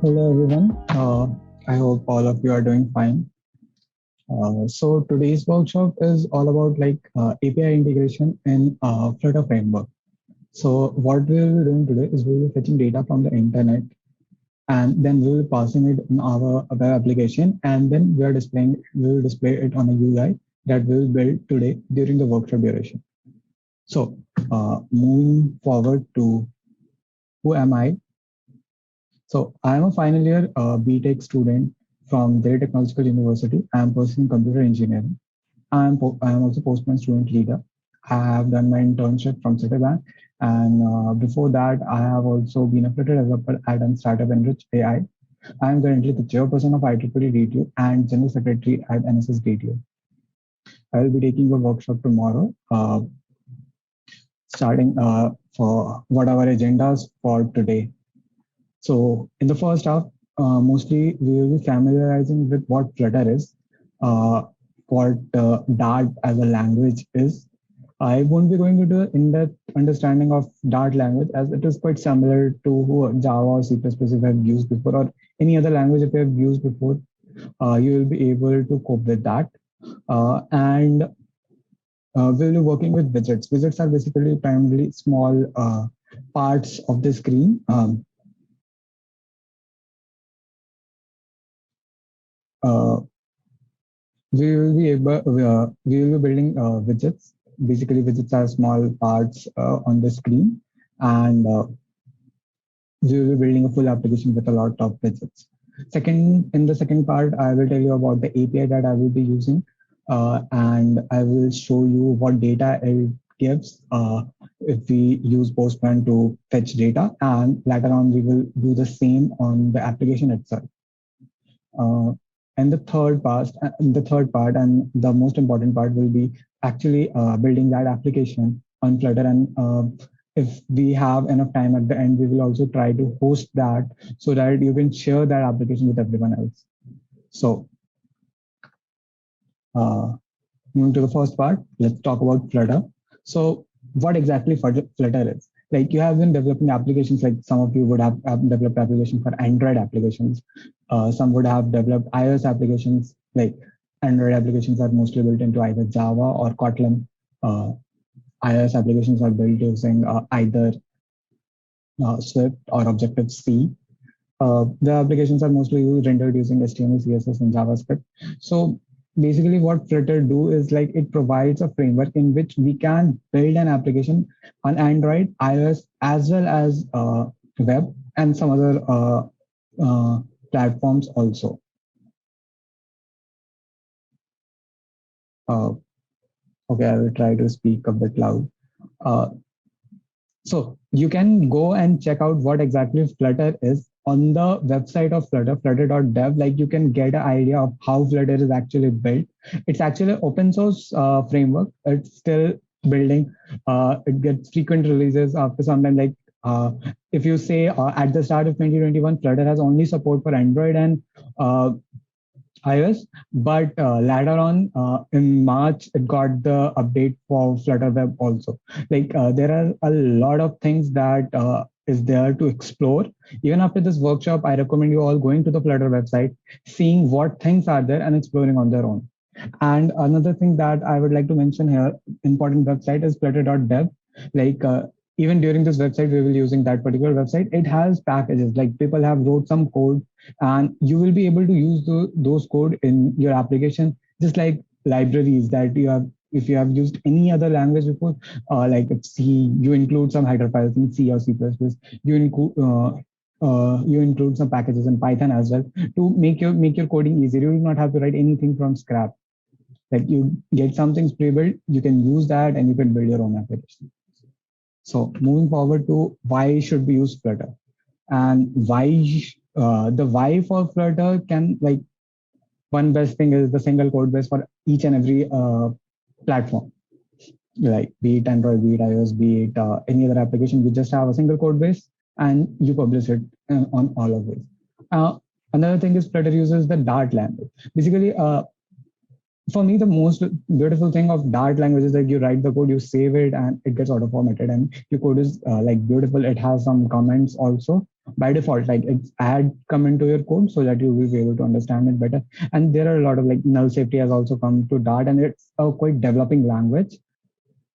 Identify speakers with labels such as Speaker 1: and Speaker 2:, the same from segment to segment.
Speaker 1: Hello everyone. I hope all of you are doing fine. So today's workshop is all about API integration in Flutter framework. So what we will be doing today is we will be fetching data from the internet and then we will be passing it in our web application and then we will display it on a UI that we will build today during the workshop duration. So moving forward to who am I? So I am a final year BTech student from Delhi Technological University. I am pursuing computer engineering. I am also Postman student leader. I have done my internship from Citibank, and before that, I have also been a Flutter developer at a startup Enrich AI. I am currently the chairperson of IEEE DTU and general secretary at NSS DTU. I will be taking a workshop tomorrow, starting for what our agendas for today. So in the first half, mostly we will be familiarizing with what Flutter is, uh, what Dart as a language is. I won't be going into in-depth understanding of Dart language as it is quite similar to Java or C++ if you have used before or any other language if you have used before, you will be able to cope with that. And we'll be working with widgets. Widgets are basically primarily small parts of the screen. Uh, we will be building widgets. Basically, widgets are small parts on the screen, and we will be building a full application with a lot of widgets. In the second part, I will tell you about the API that I will be using, and I will show you what data it gives if we use Postman to fetch data, and later on we will do the same on the application itself. Uh, and the third part, and the most important part, will be actually building that application on Flutter. And if we have enough time at the end, we will also try to host that so that you can share that application with everyone else. So, uh, moving to the first part, let's talk about Flutter. So, what exactly Flutter is? Like you have been developing applications, like some of you would have developed applications for Android applications. Some would have developed iOS applications. Like Android applications are mostly built into either Java or Kotlin. Uh, iOS applications are built using either Swift or Objective C. The applications are mostly rendered using HTML, CSS, and JavaScript. So basically, what Flutter do is like it provides a framework in which we can build an application on Android, iOS, as well as web and some other uh, platforms also. Uh, okay, I will try to speak a bit loud. Uh, So you can go and check out what exactly Flutter is on the website of Flutter, flutter.dev. Like you can get an idea of how Flutter is actually built. It's actually an open source framework. It's still building. It gets frequent releases after some time. Like if you say at the start of 2021, Flutter has only support for Android and iOS, but later on in March, it got the update for Flutter Web also. Like there are a lot of things that is there to explore. Even after this workshop, I recommend you all going to the Flutter website, seeing what things are there and exploring on their own. And another thing that I would like to mention here, important website is flutter.dev. Like even during this website, we will be using that particular website. It has packages, like people have wrote some code and you will be able to use those code in your application, just like libraries that you have. If you have used any other language before, like C, you include some header files in C or C++. You include some packages in Python as well to make your coding easier. You do not have to write anything from scratch. Like you get something pre-built, you can use that and you can build your own application. So moving forward to why should we use Flutter, and the why for Flutter can, like, one best thing is the single code base for each and every platform, like be it Android, be it iOS, be it any other application. You just have a single code base and you publish it on all of these. Uh, Another thing is Flutter uses the Dart language. Basically, for me, the most beautiful thing of Dart language is that you write the code, you save it, and it gets auto formatted, and your code is like beautiful. It has some comments also. by default, like it's add come into your code so that you will be able to understand it better. And there are a lot of like null safety has also come to Dart, and it's a quite developing language.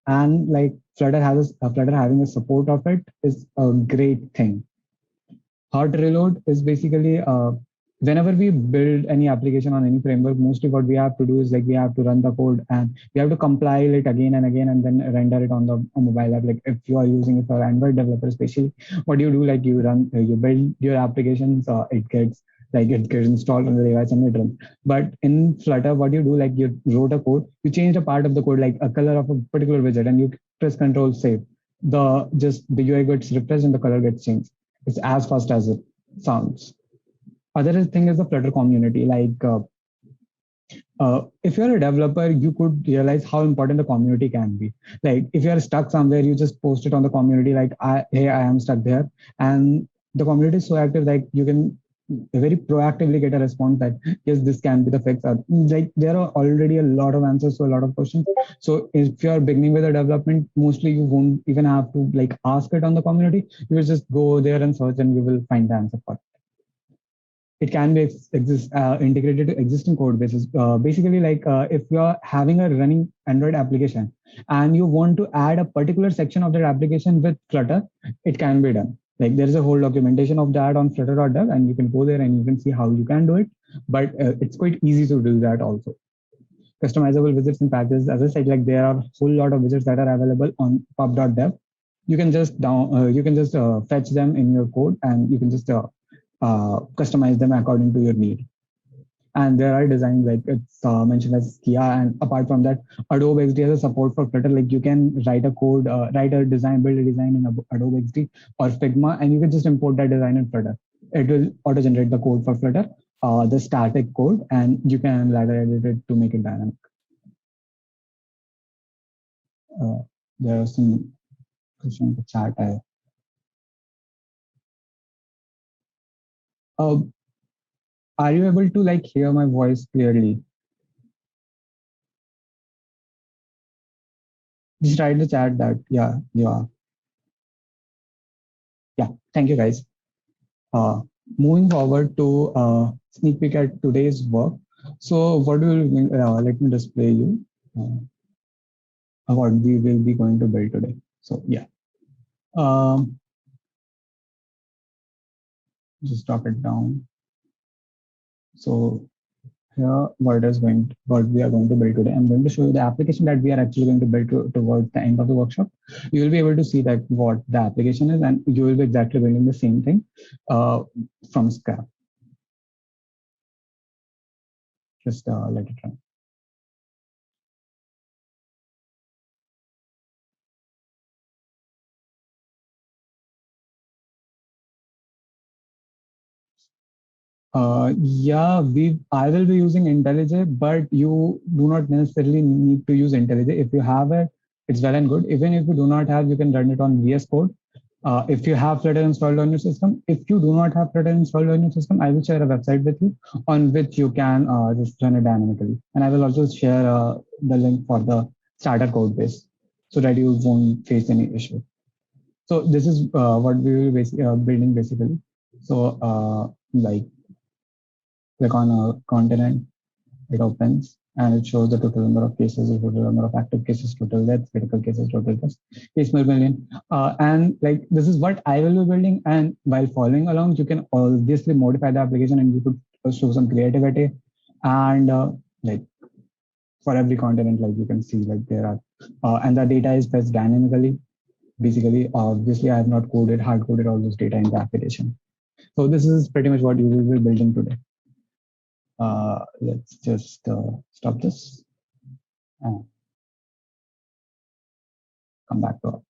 Speaker 1: And like Flutter having a support of it is a great thing. Hot reload is basically whenever we build any application on any framework, mostly what we have to do is like we have to run the code and we have to compile it again and again and then render it on the mobile app. Like if you are using it for Android developer, especially, what do you do? Like you build your applications, it gets installed on the device and it runs. But in Flutter, what you do, like you wrote a code, you changed a part of the code, like a color of a particular widget, and you press Control Save. The UI gets refreshed and the color gets changed. It's as fast as it sounds. Other thing is the Flutter community. If you're a developer, you could realize how important the community can be. Like if you're stuck somewhere, you just post it on the community, like, hey, I am stuck there. And the community is so active, like you can very proactively get a response that, yes, this can be the fix. Like there are already a lot of answers to a lot of questions. So if you're beginning with a development, mostly you won't even have to like ask it on the community. You will just go there and search and you will find the answer for it. It can be integrated to existing code bases. Basically, if you are having a running Android application and you want to add a particular section of that application with Flutter, it can be done. Like there is a whole documentation of that on flutter.dev, and you can go there and you can see how you can do it. But it's quite easy to do that also. Customizable widgets and packages, as I said, like there are a whole lot of widgets that are available on pub.dev. You can just fetch them in your code, and you can just customize them according to your need. And there are designs like it's mentioned as Kia, and apart from that, Adobe XD has a support for Flutter. Like you can write a code, write a design, build a design in Adobe XD or Figma, and you can just import that design in Flutter. It will auto-generate the code for Flutter, the static code, and you can later edit it to make it dynamic. There are some questions in the chat. Are you able to like hear my voice clearly? Just write in the chat that, yeah, you are. Yeah, thank you guys. Moving forward to sneak peek at today's work. So what will let me display you what we will be going to build today. So yeah, just drop it down. So here, what we are going to build today. I'm going to show you the application that we are actually going to build towards the end of the workshop. You will be able to see that what the application is, and you will be exactly building the same thing from scratch. Just let it run. Yeah, I will be using IntelliJ, but you do not necessarily need to use IntelliJ. If you have it, it's well and good. Even if you do not have, you can run it on VS Code. If you have Flutter installed on your system, if you do not have Flutter installed on your system, I will share a website with you on which you can just run it dynamically. And I will also share the link for the starter code base so that you won't face any issue. So this is what we will be building basically. So click on a continent, it opens and it shows the total number of cases, the total number of active cases, total deaths, critical cases, total deaths, case per million. And like this is what I will be building. And while following along, you can obviously modify the application and you could show some creativity. And like for every continent, like you can see, like there are, and the data is fetched dynamically. Basically, obviously, I have not hard coded all this data in the application. So this is pretty much what you will be building today. Let's just stop this and come back to our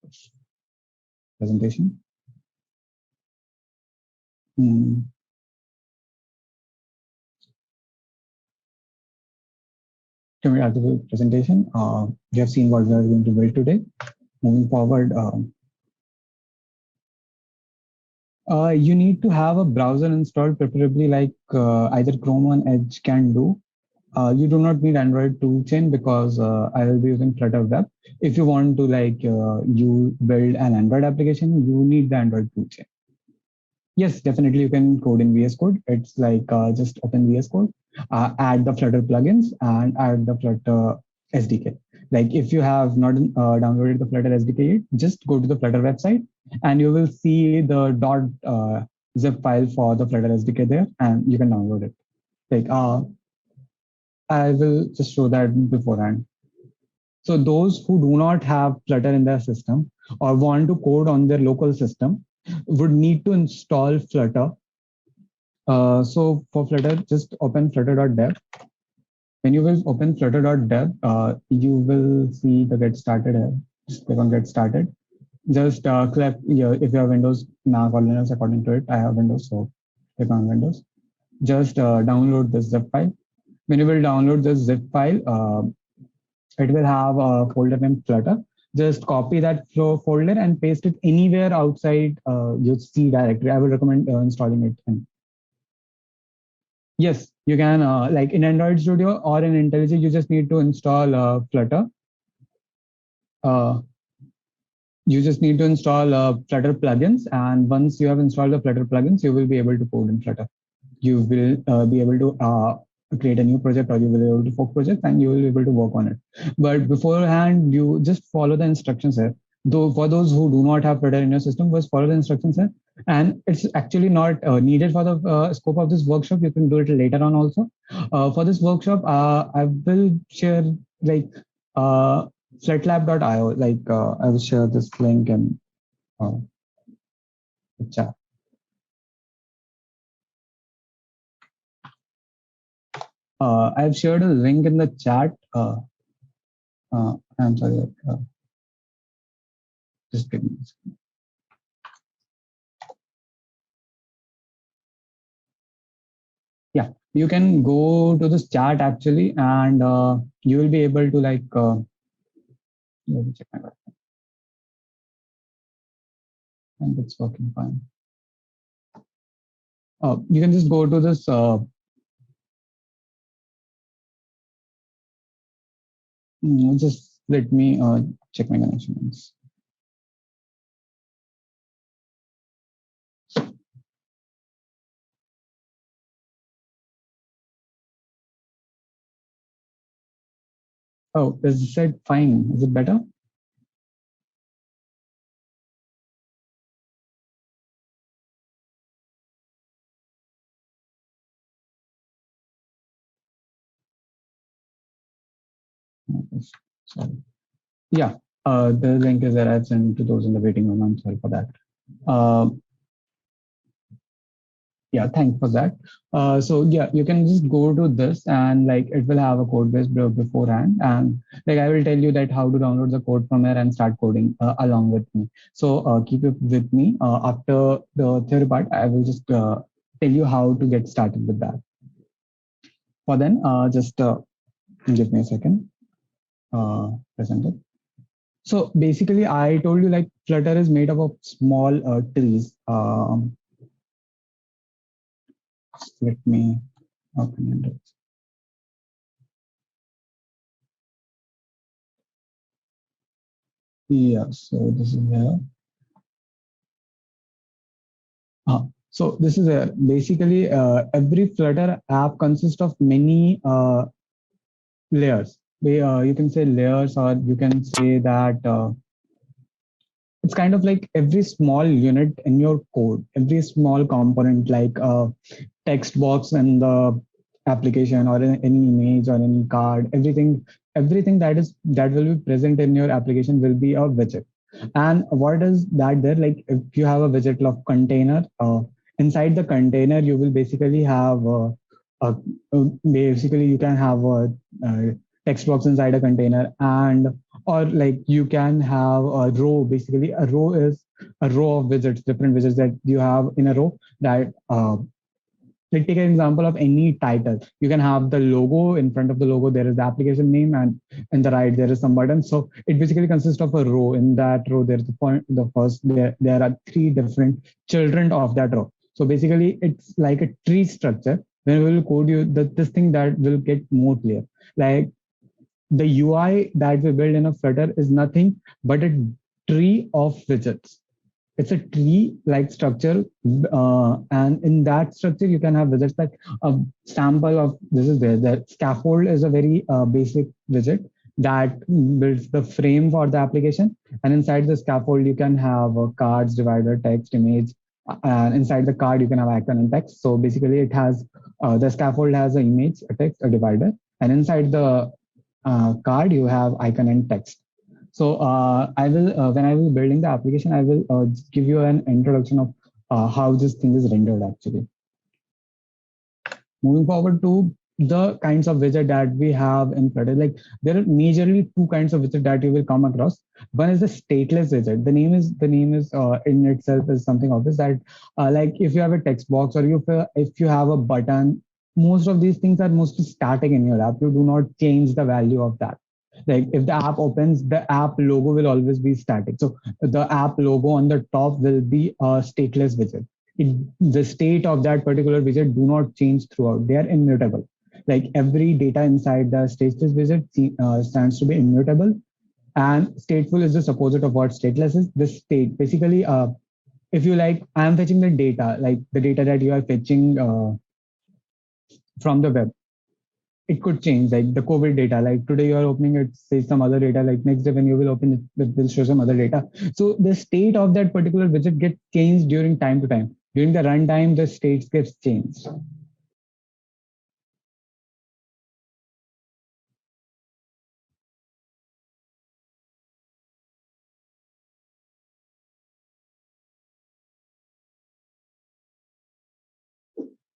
Speaker 1: presentation. Coming back to the presentation, we have seen what we are going to build today. Moving forward, you need to have a browser installed, preferably like either Chrome or Edge can do. You do not need Android toolchain because I will be using Flutter Web. If you want to like you build an Android application, you need the Android toolchain. Yes, definitely you can code in VS Code. It's like just open VS Code, add the Flutter plugins, and add the Flutter SDK. Like if you have not downloaded the Flutter SDK yet, just go to the Flutter website and you will see the .zip file for the Flutter SDK there, and you can download it. Like I will just show that beforehand. So those who do not have Flutter in their system or want to code on their local system would need to install Flutter. So for Flutter, just open flutter.dev. When you will open flutter.dev, you will see the get started here. Just click on get started. Just click here if you have Windows, Mac or Linux according to it. I have Windows, so click on Windows. Just download this zip file. When you will download this zip file, it will have a folder named Flutter. Just copy that folder and paste it anywhere outside your C directory. I would recommend installing it in. Yes, you can like in Android Studio or in IntelliJ, you just need to install Flutter. Uh, you just need to install Flutter plugins. And once you have installed the Flutter plugins, you will be able to code in Flutter. You will be able to create a new project, or you will be able to fork project and you will be able to work on it. But beforehand, you just follow the instructions here. Though for those who do not have Flutter in your system, just follow the instructions here. And it's actually not needed for the scope of this workshop. You can do it later on also. For this workshop, I will share like fletlab.io. Like I will share this link in the chat. I've shared a link in the chat. I'm sorry. Just give me a second. Yeah, you can go to this chat actually, and you will be able to like. Let me check my Wi-Fi. And it's working fine. You can just go to this. Just let me check my connections. Oh, is it said fine? Is it better? Sorry. Yeah, the link is there. I've sent to those in the waiting room. I'm sorry for that. Yeah, thanks for that. So yeah, you can just go to this and like it will have a code base beforehand, and like I will tell you that how to download the code from here and start coding along with me. So keep it with me. After the theory part, I will just tell you how to get started with that. For then, just give me a second. Present it. So basically, I told you like Flutter is made up of small trees. Let me open it. Yeah, so this is here. So this is a basically every Flutter app consists of many layers. You can say layers, or you can say that it's kind of like every small unit in your code, every small component, like text box in the application, or in any image or any card, everything that will be present in your application will be a widget. And what is that there? Like if you have a widget of container, inside the container you will basically have basically you can have a text box inside a container, and or like you can have a row. Basically a row is a row of widgets, different widgets that you have in a row. That like take an example of any title. You can have the logo. In front of the logo there is the application name, and in the right there is some button. So it basically consists of a row. In that row there's the first, there are three different children of that row. So basically it's like a tree structure. When we will code you this thing, that will get more clear. Like the UI that we build in a Flutter is nothing but a tree of widgets. it's a tree-like structure, and in that structure you can have widgets like a sample of this is there. The scaffold is a very basic widget that builds the frame for the application, and inside the scaffold you can have cards, divider, text, image, and inside the card you can have icon and text. So basically, it has the scaffold has an image, a text, a divider, and inside the card you have icon and text. So I will, when I will be building the application, I will give you an introduction of how this thing is rendered actually. Moving forward to the kinds of widget that we have in Flutter, like there are majorly two kinds of widget that you will come across. One is the stateless widget. The name is in itself is something obvious that like if you have a text box or if you have a button, most of these things are mostly static in your app. You do not change the value of that. Like if the app opens, the app logo will always be static. So the app logo on the top will be a stateless widget. The state of that particular widget do not change throughout. They are immutable. Like every data inside the stateless widget stands to be immutable. And stateful is the opposite of what stateless is. The state basically, if you like, I am fetching the data, like the data that you are fetching from the web. It could change, like the COVID data. Like today you are opening it, say some other data. Like next day when you will open it, it will show some other data. So the state of that particular widget gets changed during time to time. During the runtime, the states gets changed.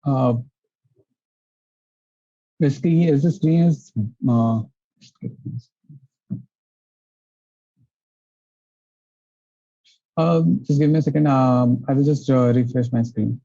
Speaker 1: Uh, the screen is just give me a second. I will just refresh my screen.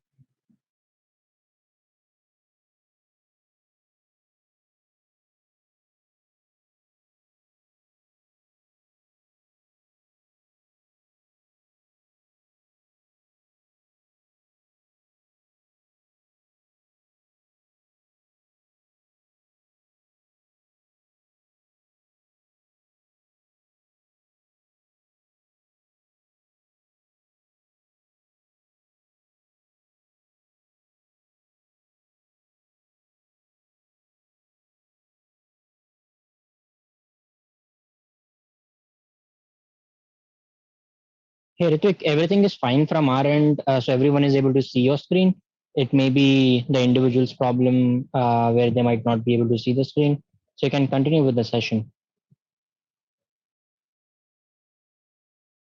Speaker 2: Hey Ritvik, everything is fine from our end, so everyone is able to see your screen. It may be the individual's problem where they might not be able to see the screen. So you can continue with the session.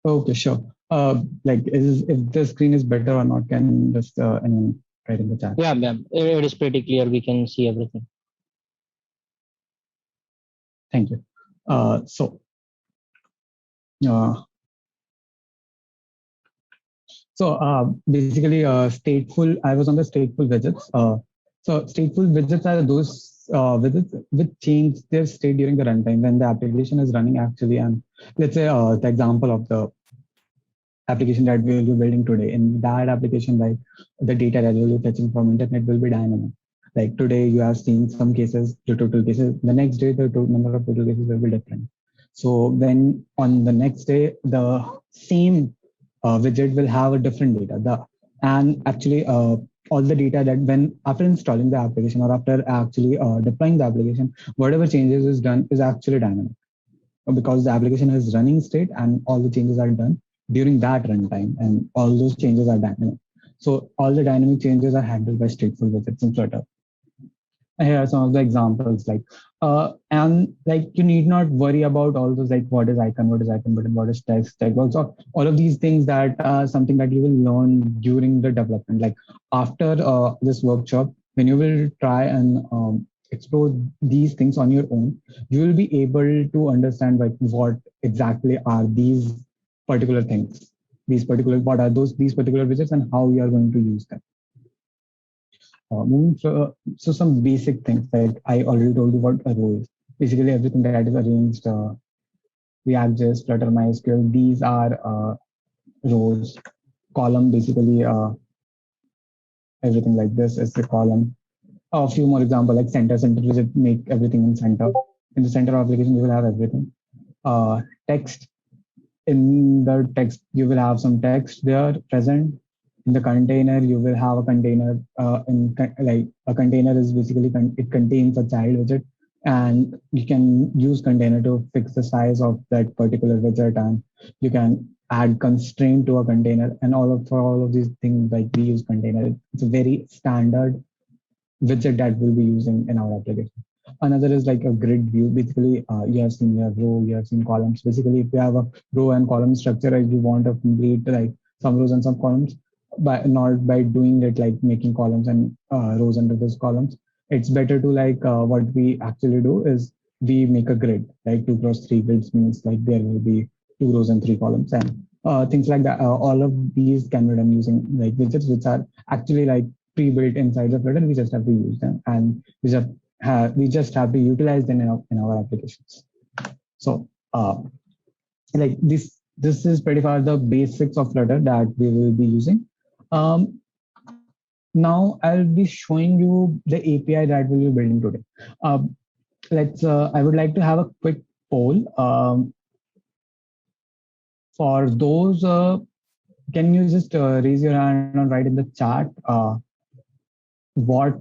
Speaker 1: Okay, sure. Like, if the screen is better or not, can just anyone write in the chat.
Speaker 2: Yeah, yeah, it is pretty clear. We can see everything.
Speaker 1: Thank you. So, uh, basically, stateful. I was on the stateful widgets. So stateful widgets are those widgets which change their state during the runtime when the application is running actually. And let's say the example of the application that we will be building today. In that application, like the data that you'll be fetching from internet will be dynamic. Like today, you have seen some cases, the total cases. The next day, the total number of total cases will be different. So when on the next day, the same widget will have a different data. And actually all the data that when after installing the application or after actually deploying the application, whatever changes is done is actually dynamic because the application is running state and all the changes are done during that runtime and all those changes are dynamic. So all the dynamic changes are handled by stateful widgets in Flutter. Here are some of the examples and like you need not worry about all those like what is icon button, what is text box, or all of these things that are something that you will learn during the development. Like after this workshop, when you will try and explore these things on your own, you will be able to understand like what exactly are these particular things, what are these particular widgets and how you are going to use them. So some basic things like I already told you what a row is. Basically, everything that is arranged, React.js, Flutter, MySQL, these are rows. Column, basically, everything like this is the column. A few more examples like center which make everything in center. In the center of application, you will have everything. Text in the text, you will have some text there present. In the container, you will have a container. Like a container is basically it contains a child widget, and you can use container to fix the size of that particular widget, and you can add constraint to a container, and for all of these things, like we use container. It's a very standard widget that we'll be using in our application. Another is like a grid view. Basically, you have seen your row, you have seen columns. Basically, if you have a row and column structure, like you want to complete like some rows and some columns, by not by doing it like making columns and rows under those columns. It's better to like what we actually do is we make a grid, like 2 cross 3 grids means like there will be 2 rows and 3 columns and things like that. All of these can be done using like widgets, which are actually like pre-built inside the Flutter. We just have to use them, and we just have to utilize them in our applications. So like this is pretty far the basics of Flutter that we will be using. Um, Now I'll be showing you the API that we'll be building today. Let's. I would like to have a quick poll. For those, can you just raise your hand and write in the chat what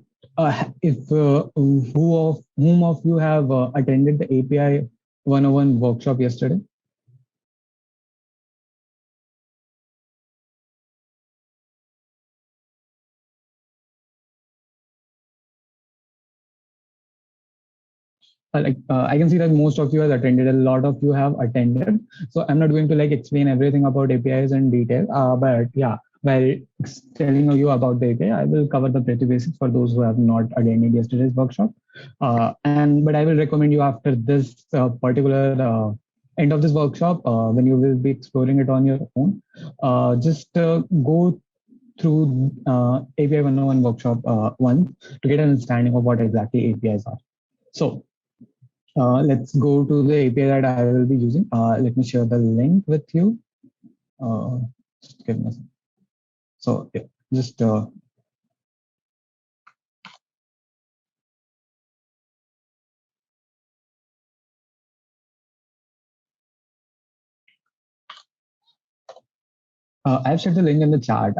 Speaker 1: if whom of you have attended the API 101 workshop yesterday? I can see that most of you have attended. A lot of you have attended. So I'm not going to like explain everything about APIs in detail. But yeah, while telling you about the API, I will cover the pretty basics for those who have not attended yesterday's workshop. But I will recommend you after this particular end of this workshop, when you will be exploring it on your own, just go through API 101 workshop once to get an understanding of what exactly APIs are. So let's go to the API that I will be using. Let me share the link with you. Just give me a second. So yeah, just I've shared the link in the chat.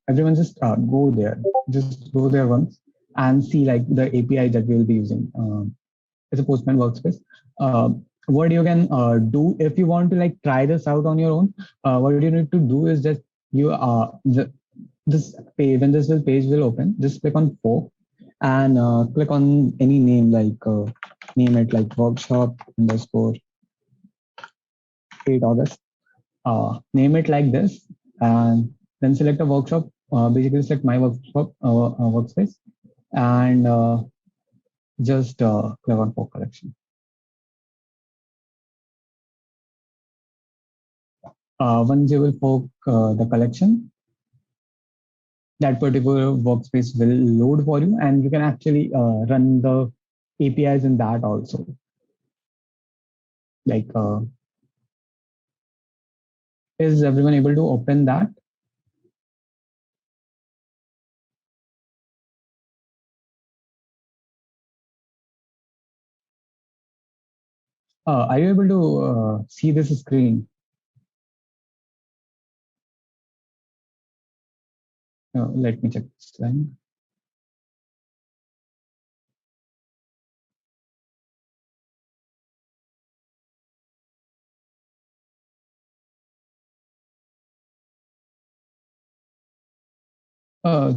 Speaker 1: Everyone just go there. Just go there once and see like the API that we will be using. It's a Postman workspace. What you can do if you want to like try this out on your own, what you need to do is just you this page, when this page will open, just click on fork and click on any name, like name it like workshop underscore 8 August. Name it like this, and then select a workshop. Basically, select my workshop workspace, and just click on fork collection. Once you will fork the collection, that particular workspace will load for you, and you can actually run the APIs in that also. Like, is everyone able to open that? Are you able to see this screen? Let me check this line.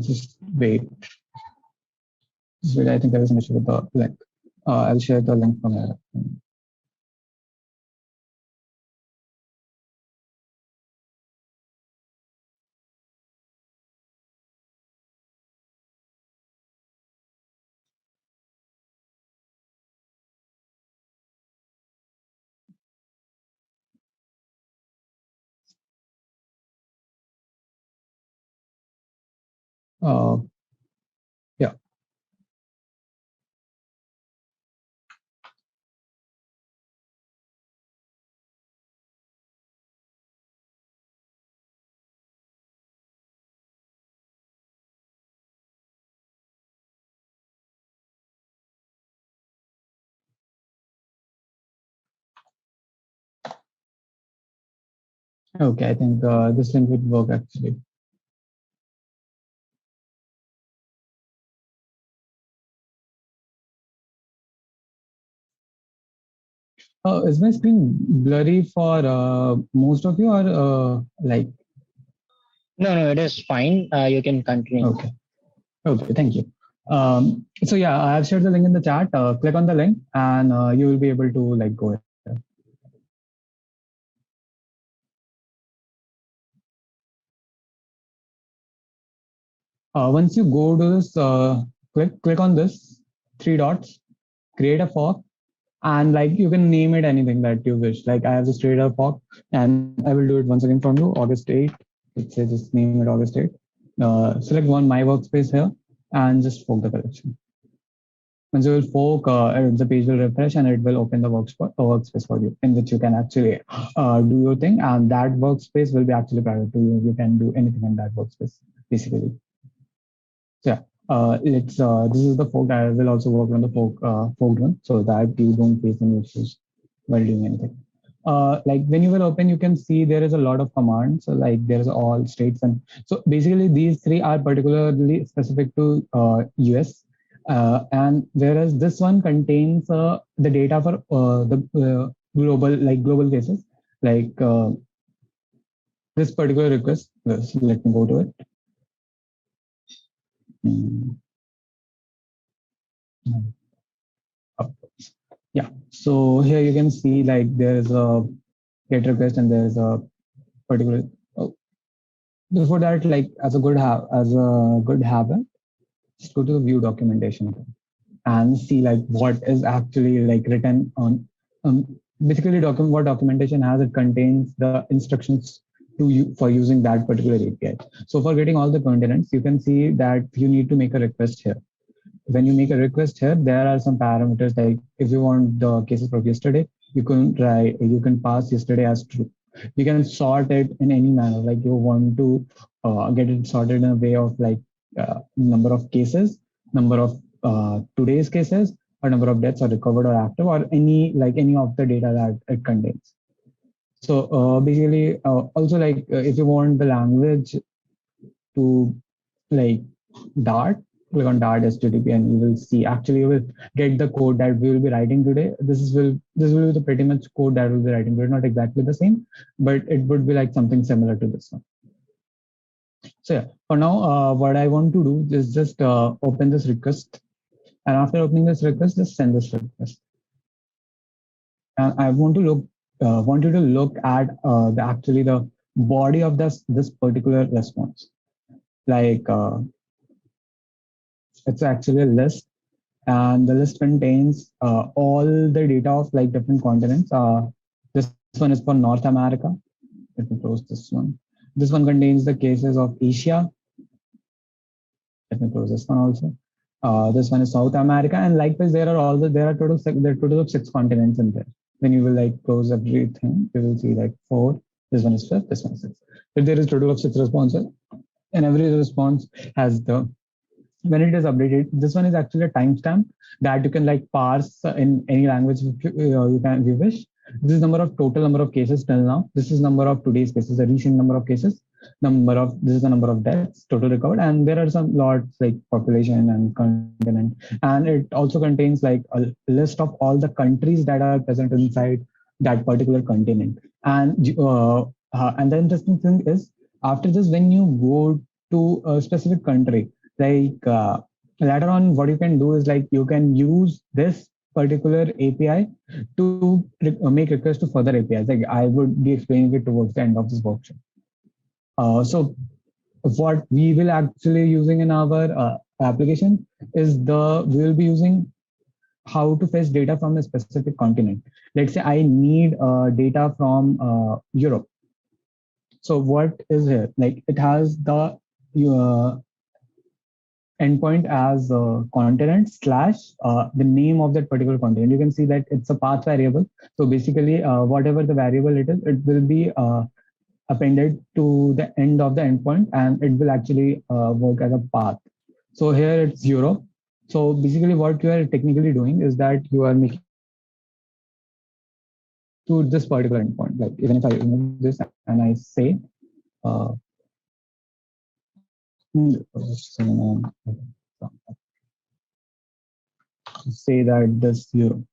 Speaker 1: Just wait. Just wait. I think there is an issue with the link. I'll share the link from here. Uh, yeah. Okay, I think this link would work actually. Is my screen blurry for most of you, or like?
Speaker 2: No, no, it is fine. You can continue.
Speaker 1: Okay, okay, thank you. So yeah, I have shared the link in the chat. Click on the link, and you will be able to like go ahead. Once you go to this, click on this three dots, create a fork, and like you can name it anything that you wish. Like I have just created a fork, and I will do it once again from you, August 8. Let's say just name it August 8. Select one my workspace here, and just fork the collection. Once you will fork, the page will refresh and it will open the workspace for you, in which you can actually do your thing, and that workspace will be actually private to you. You can do anything in that workspace, basically. So yeah, it's this is the fork. I will also work on the forked one so that you don't face any issues while doing anything. Like when you will open, you can see there is a lot of commands. So like there's all states, and so basically these three are particularly specific to US. And whereas this one contains the data for the global cases, like this particular request. Let me go to it. Mm. Yeah. So here you can see like there's a get request and there's a particular. Oh, before that, like as a good habit, just go to the view documentation and see like what is actually like written on. Basically, document what documentation has. It contains the instructions to you for using that particular API. So for getting all the containers, you can see that you need to make a request here. When you make a request here, there are some parameters like if you want the cases of yesterday, you can pass yesterday as true. You can sort it in any manner, like you want to get it sorted in a way of like number of cases, number of today's cases, or number of deaths are recovered or active, or any of the data that it contains. So basically, also like if you want the language to like Dart, click on Dart HTTP, and you will see actually you will get the code that we will be writing today. This will be the pretty much code that we'll be writing today. Not exactly the same, but it would be like something similar to this one. So yeah, for now, what I want to do is just open this request, and after opening this request, just send this request. And I want you to look at the body of this particular response. Like it's actually a list, and the list contains all the data of like different continents. This one is for North America. Let me close this one. This one contains the cases of Asia. Let me close this one also. This one is South America, and likewise there are total of six continents in there. When you will like close everything, you will see like four. This one is fifth. This one is six. But there is total of six responses, and every response has the when it is updated. This one is actually a timestamp that you can like parse in any language you wish. This is total number of cases till now. This is number of today's cases, the recent number of cases. This is the number of deaths total recovered, and there are some lots like population and continent, and it also contains like a list of all the countries that are present inside that particular continent. And the interesting thing is after this, when you go to a specific country, like later on what you can do is like you can use this particular API to make requests to further APIs. Like I would be explaining it towards the end of this workshop. So what we will actually using in our application is we will be using how to fetch data from a specific continent. Let's say I need data from Europe. So what is here? Like it has the uh, endpoint as continent slash the name of that particular continent. You can see that it's a path variable. So basically, whatever the variable it is, it will be appended to the end of the endpoint, and it will actually work as a path. So here it's Europe. So basically, what you are technically doing is that you are making to this particular endpoint. Like even if I remove this and I say, uh, say that this Europe,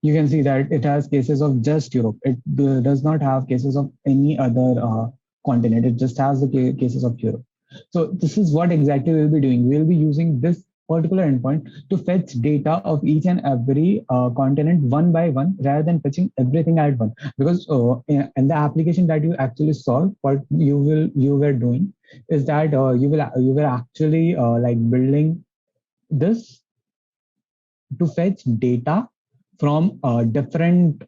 Speaker 1: you can see that it has cases of just Europe. It does not have cases of any other continent. It just has the cases of Europe. So this is what exactly we'll be doing. We'll be using this particular endpoint to fetch data of each and every continent one by one, rather than fetching everything at once. Because in the application that you actually saw, what you were doing is that you were actually like building this to fetch data from different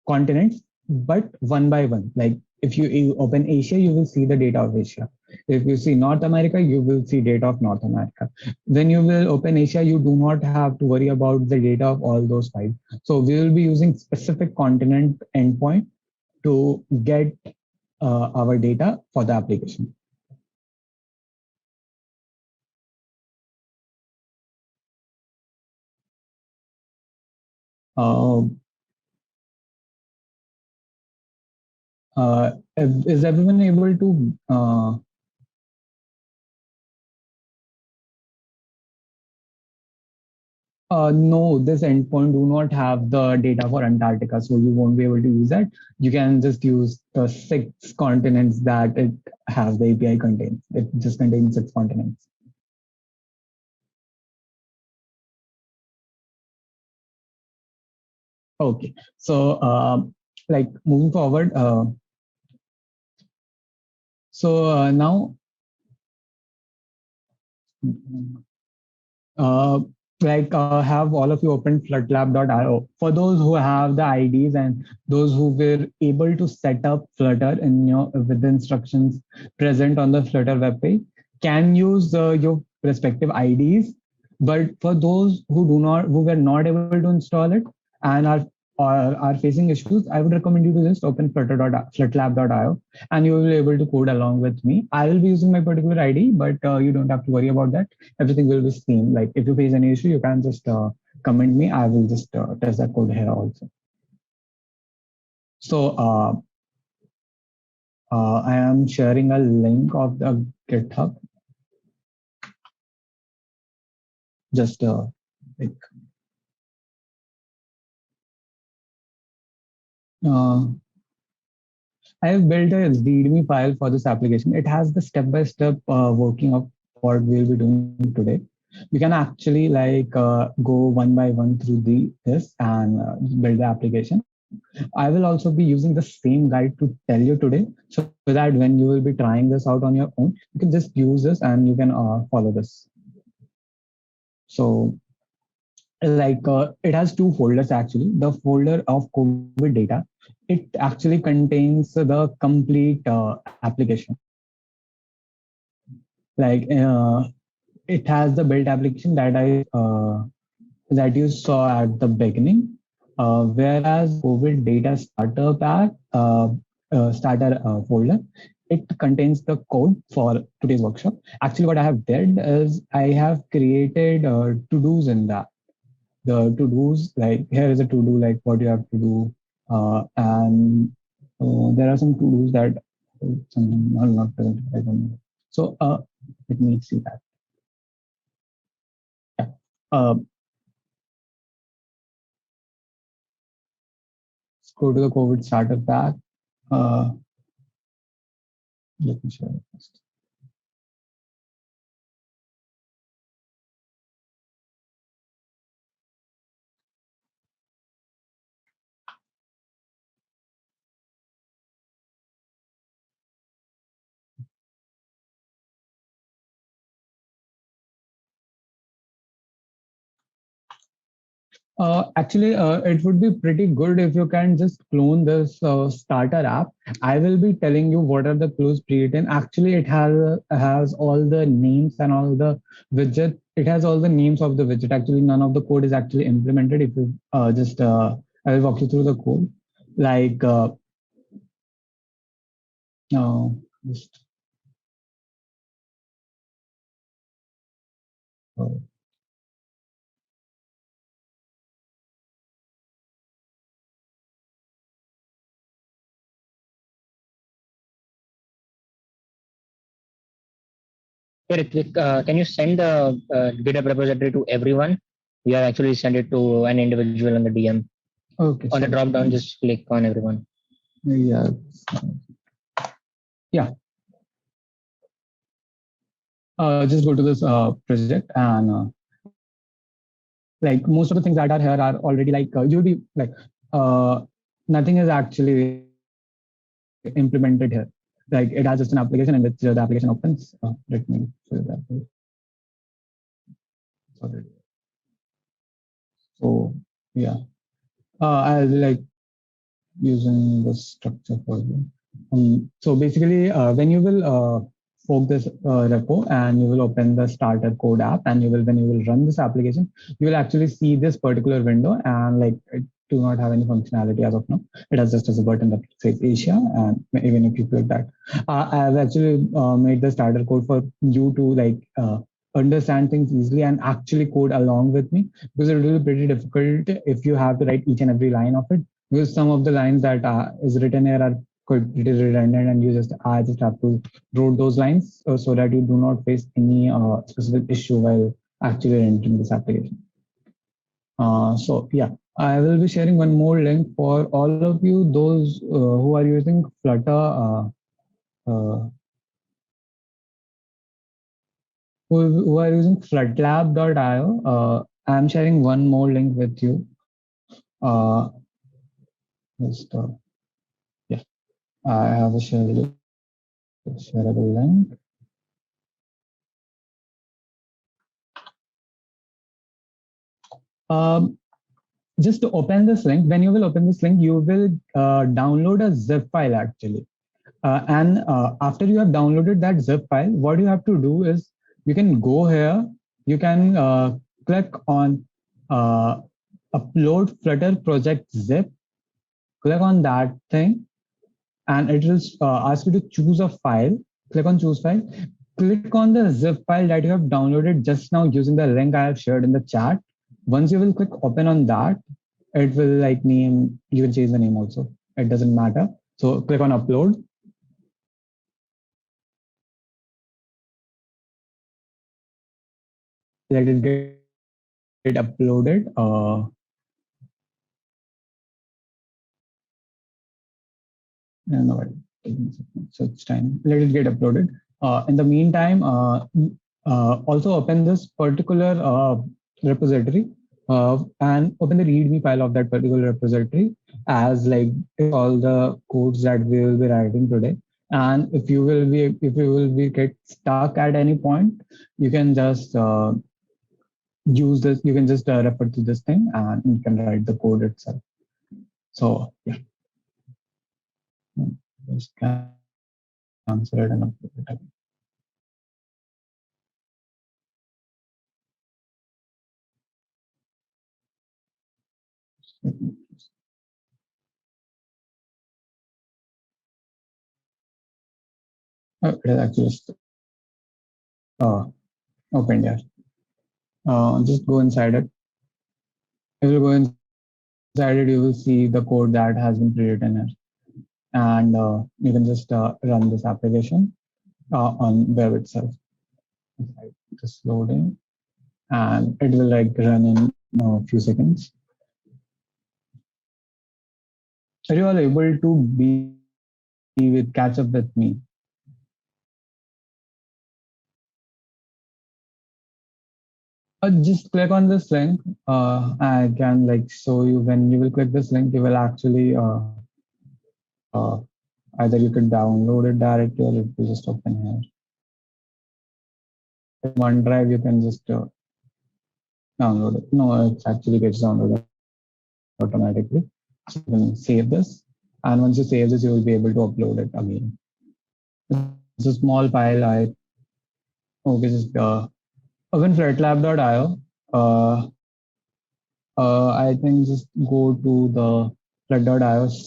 Speaker 1: continents, but one by one. Like if you open Asia, you will see the data of Asia. If you see North America, you will see data of North America. When you will open Asia, you do not have to worry about the data of all those five. So we will be using specific continent endpoint to get our data for the application. Uh, is everyone able to no, this endpoint do not have the data for Antarctica, so you won't be able to use that. You can just use the 6 continents that it has, the API contains. It just contains 6 continents. Okay, so like moving forward, now uh, have all of you opened flutlab.io. For those who have the IDs and those who were able to set up Flutter in your with the instructions present on the Flutter webpage, can use your respective IDs. But for those who were not able to install it and are facing issues, I would recommend you to just open flutlab.io and you will be able to code along with me. I will be using my particular ID, but you don't have to worry about that. Everything will be same. Like if you face any issue, you can just comment me. I will just test that code here also. So I am sharing a link of the GitHub. Just like, uh, I have built a README file for this application. It has the step-by-step working of what we'll be doing today. You can actually go one by one through this and build the application. I will also be using the same guide to tell you today, so that when you will be trying this out on your own, you can just use this and you can follow this. So it has 2 folders actually. The folder of COVID data, it actually contains the complete application. Like it has the built application that you saw at the beginning, whereas COVID data starter pack starter folder, it contains the code for today's workshop. Actually, what I have did is I have created to-dos in that. The to-dos, like here is a to-do, like what you have to do, and there are some to-dos that something not present. I don't know. So let me see that. Yeah. Let's go to the COVID starter pack. Uh, Let me share it first. Actually, it would be pretty good if you can just clone this starter app. I will be telling you what are the clues pre-written. Actually, it has all the names and all the widget. It has all the names of the widget. Actually, none of the code is actually implemented. If you I will walk you through the code. Like, no, just, uh,
Speaker 2: Hey, Ritvik, can you send the GitHub repository to everyone? You have actually sent it to an individual on the DM.
Speaker 1: Okay,
Speaker 2: On the
Speaker 1: sure.
Speaker 2: drop down, just click on everyone.
Speaker 1: Yeah. Yeah. Just go to this project and like most of the things that are here are already like you'll be like nothing is actually implemented here. Like it has just an application in which the application opens. Let me show you that. Sorry. So yeah, I'll like using the structure for you. So basically, when you will fork this repo and you will open the starter code app and when you will run this application, you will actually see this particular window and like it do not have any functionality as of now. It has just as a button that says Asia, and even if you click that, I have actually made the starter code for you to like understand things easily and actually code along with me, because it will be pretty difficult if you have to write each and every line of it, because some of the lines that is written here are quite pretty redundant, and I just have to wrote those lines so that you do not face any specific issue while actually entering this application. So yeah, I will be sharing one more link for all of you, those who are using Flutter. Uh, who are using flutlab.io. I'm sharing one more link with you. Just, yeah, I have a shareable link. Um, just to open this link, when you will open this link, you will download a zip file actually. And after you have downloaded that zip file, what you have to do is you can go here, you can click on upload Flutter project zip, click on that thing, and it will ask you to choose a file. Click on choose file, click on the zip file that you have downloaded just now using the link I have shared in the chat. Once you will click open on that, it will like name, you can change the name also, it doesn't matter. So click on upload. Let it get uploaded. No, so it's time. Let it get uploaded. In the meantime, also open this particular repository and open the README file of that particular repository as like all the codes that we will be writing today. And if you will be get stuck at any point, you can just use this. You can just refer to this thing and you can write the code itself. So yeah, just cancel it and upload it again. It is actually opened here. Just go inside it. If you go inside it, you will see the code that has been pre-written here. And you can just run this application on web itself. Just loading, and it will like run in a few seconds. Are you all able to be with catch up with me? Just click on this link. I can like show you. When you will click this link, you will actually uh, either you can download it directly or it will just open here. In OneDrive, you can just download it. No, it actually gets downloaded automatically. So you can save this, and once you save this, you will be able to upload it again. It's a small file. Okay, just open flutlab.io. I think just go to the flut.io/profile.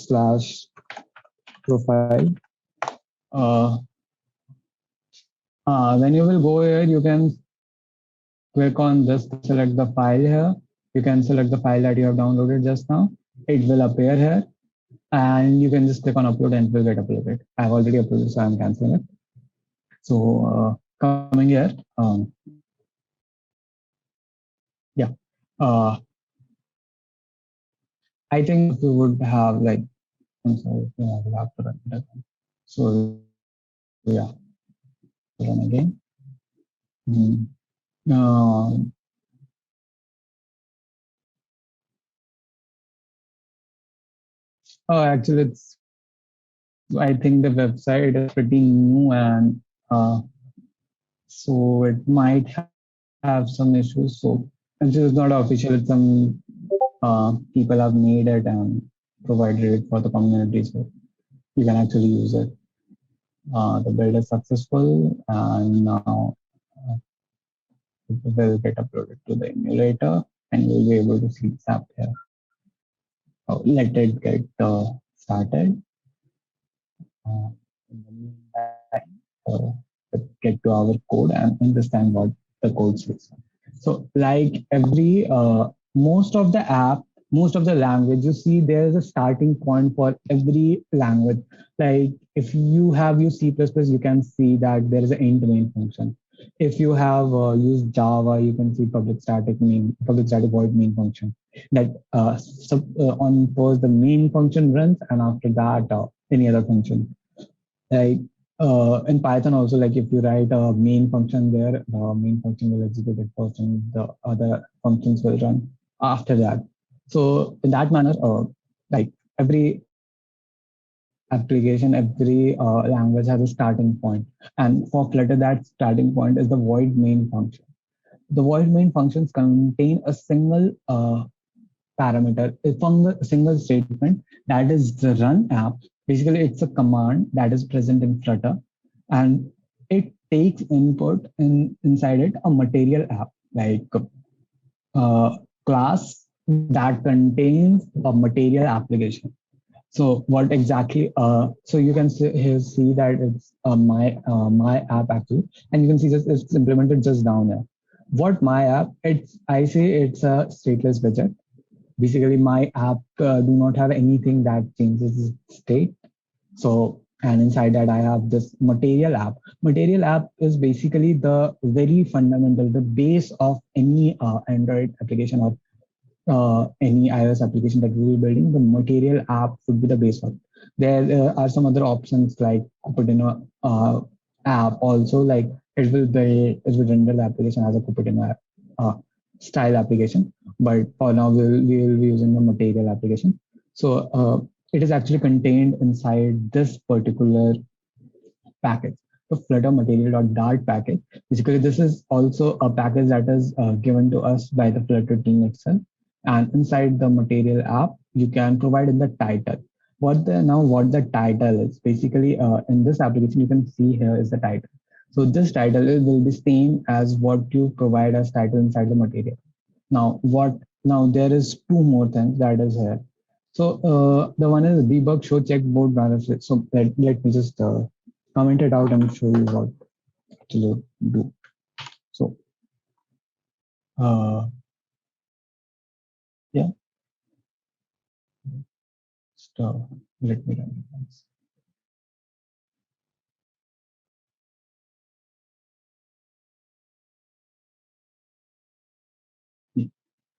Speaker 1: When you will go here, you can click on this, select the file here. You can select the file that you have downloaded just now. It will appear here, and you can just click on upload and it will get uploaded. I've already uploaded, so I'm canceling it. So coming here, yeah, uh, I think we would have like, I'm sorry, yeah, we'll have to run it again. So yeah, run again. Hmm. Uh, oh, actually, I think the website is pretty new and so it might have some issues. So since it's not official, it's some people have made it and provided it for the community, so you can actually use it. The build is successful and now it will get uploaded to the emulator and you'll be able to see this app here. Let it get started. In the meantime, let's get to our code and understand what the code says. So, like most of the app, most of the language, you see there is a starting point for every language. Like if you have used C++, you can see that there is an int main function. If you have used Java, you can see public static void main function. That on first the main function runs, and after that any other function. Like in Python also, like if you write a main function there, the main function will execute it first and the other functions will run after that. So in that manner, like every application, every language has a starting point. And for Flutter, that starting point is the void main function. The void main functions contain a single parameter, a single statement that is the run app. Basically, it's a command that is present in Flutter, and it takes input inside it a material app like a class that contains a material application. So what exactly? So you can see that it's my app actually, and you can see just it's implemented just down there. What my app? It's I say it's a stateless widget. Basically my app do not have anything that changes state. So and inside that I have this material app is basically the very fundamental, the base of any Android application or any iOS application that we will be building. The material app would be the base of. There are some other options like Cupertino app also, like it will render the application as a Cupertino uh, style application. But for now we will be using the material application. So it is actually contained inside this particular package, the Flutter material.dart package. Basically, this is also a package that is given to us by the Flutter team itself. And inside the material app, you can provide in the title. What the title is basically in this application, you can see here is the title. So this title will be same as what you provide as title inside the material. Now there is two more things that is here. So the one is debug show check board balance. So let me just comment it out and show you what to do. So yeah, just, let me run it once.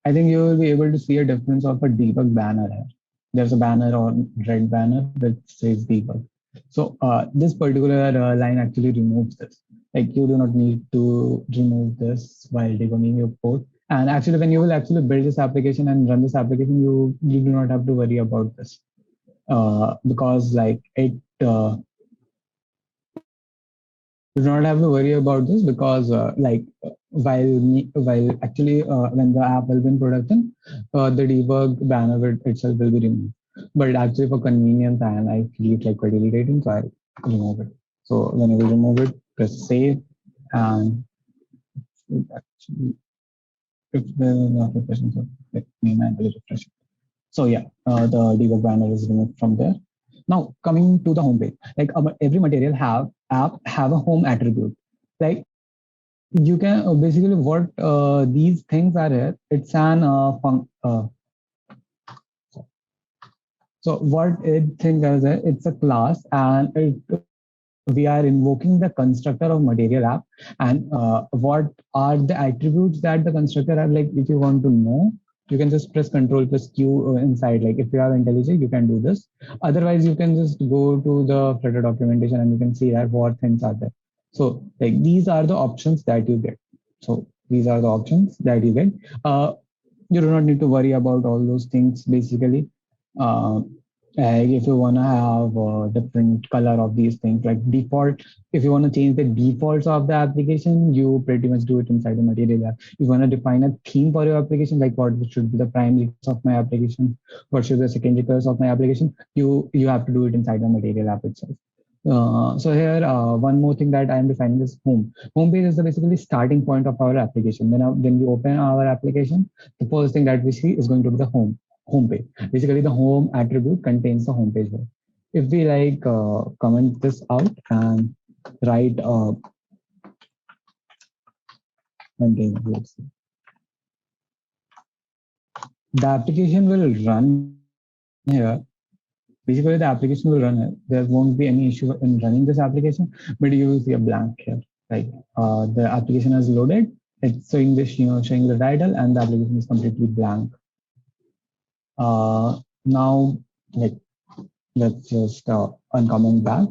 Speaker 1: I think you will be able to see a difference of a debug banner here. There's a banner on red banner that says debug. So this particular line actually removes this. Like you do not need to remove this while debugging your code. And actually, when you will actually build this application and run this application, you do not have to worry about this because like it you do not have to worry about this because while actually when the app will be in production, the debug banner itself will be removed. But actually for convenience and I feel it like quite irritating, so I remove it. So when you will remove it, press save and it actually if the application, so let me manually refresh it. So yeah, the debug banner is removed from there. Now coming to the home page, like every material have a home attribute. Like you can basically what these things are here. It's an so what it thing is it's a class and it we are invoking the constructor of material app, and what are the attributes that the constructor have. Like if you want to know, you can just press control plus q inside. Like if you have IntelliJ, you can do this. Otherwise you can just go to the Flutter documentation and you can see that what things are there. So like these are the options that you get. So these are the options that you get. You do not need to worry about all those things basically. uh, like if you want to have a different color of these things, like default, if you want to change the defaults of the application, you pretty much do it inside the material app. If you want to define a theme for your application, like what should be the primary colors of my application, what should be the secondary colors of my application, you have to do it inside the material app itself. So here, one more thing that I am defining is home. Home page is the basically starting point of our application. When we open our application, the first thing that we see is going to be the home page. Basically, the home attribute contains the home page. If we like comment this out and write contain, let's see, the application will run here. Basically, the application will run here. There won't be any issue in running this application, but you will see a blank here. Like the application has loaded. It's showing this, showing the title, and the application is completely blank. Now, like, let's just uncomment back.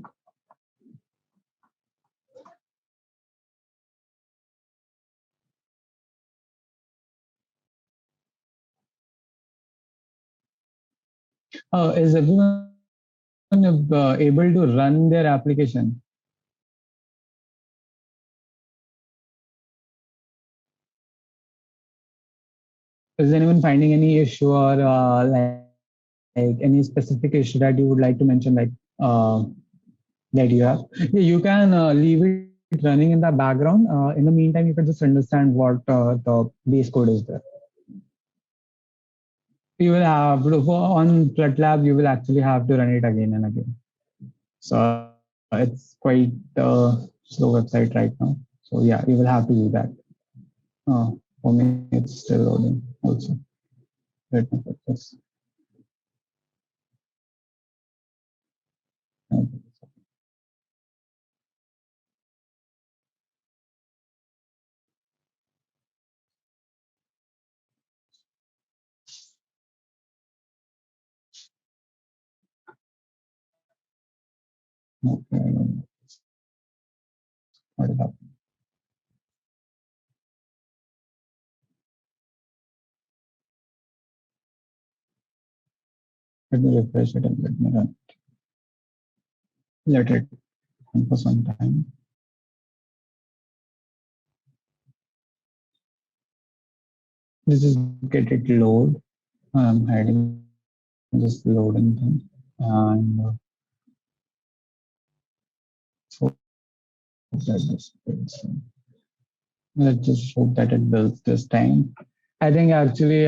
Speaker 1: Is everyone able to run their application? Is anyone finding any issue or like any specific issue that you would like to mention, like that you have? Yeah, you can leave it running in the background. In the meantime, you can just understand what the base code is there. You will have on FlutLab, you will actually have to run it again and again. So it's quite a slow website right now. So yeah, you will have to do that. For me, it's still loading also. Let me put this. Okay, what is happening? Let me refresh it and let me run. Let it run for some time. This is get it load. I'm hiding this loading thing, and so let's just hope that it builds this time. I think actually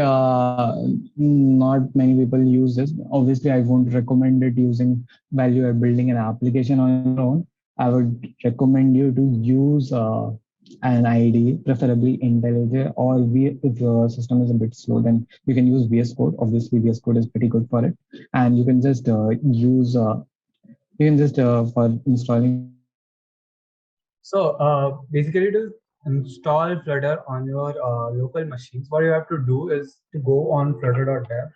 Speaker 1: not many people use this. Obviously, I won't recommend it using while you are building an application on your own. I would recommend you to use an IDE, preferably IntelliJ, or if your system is a bit slow, then you can use VS Code. Obviously, VS Code is pretty good for it, and you can just use you can just for installing.
Speaker 3: So basically, to install Flutter on your local machines, what you have to do is to go on flutter.dev.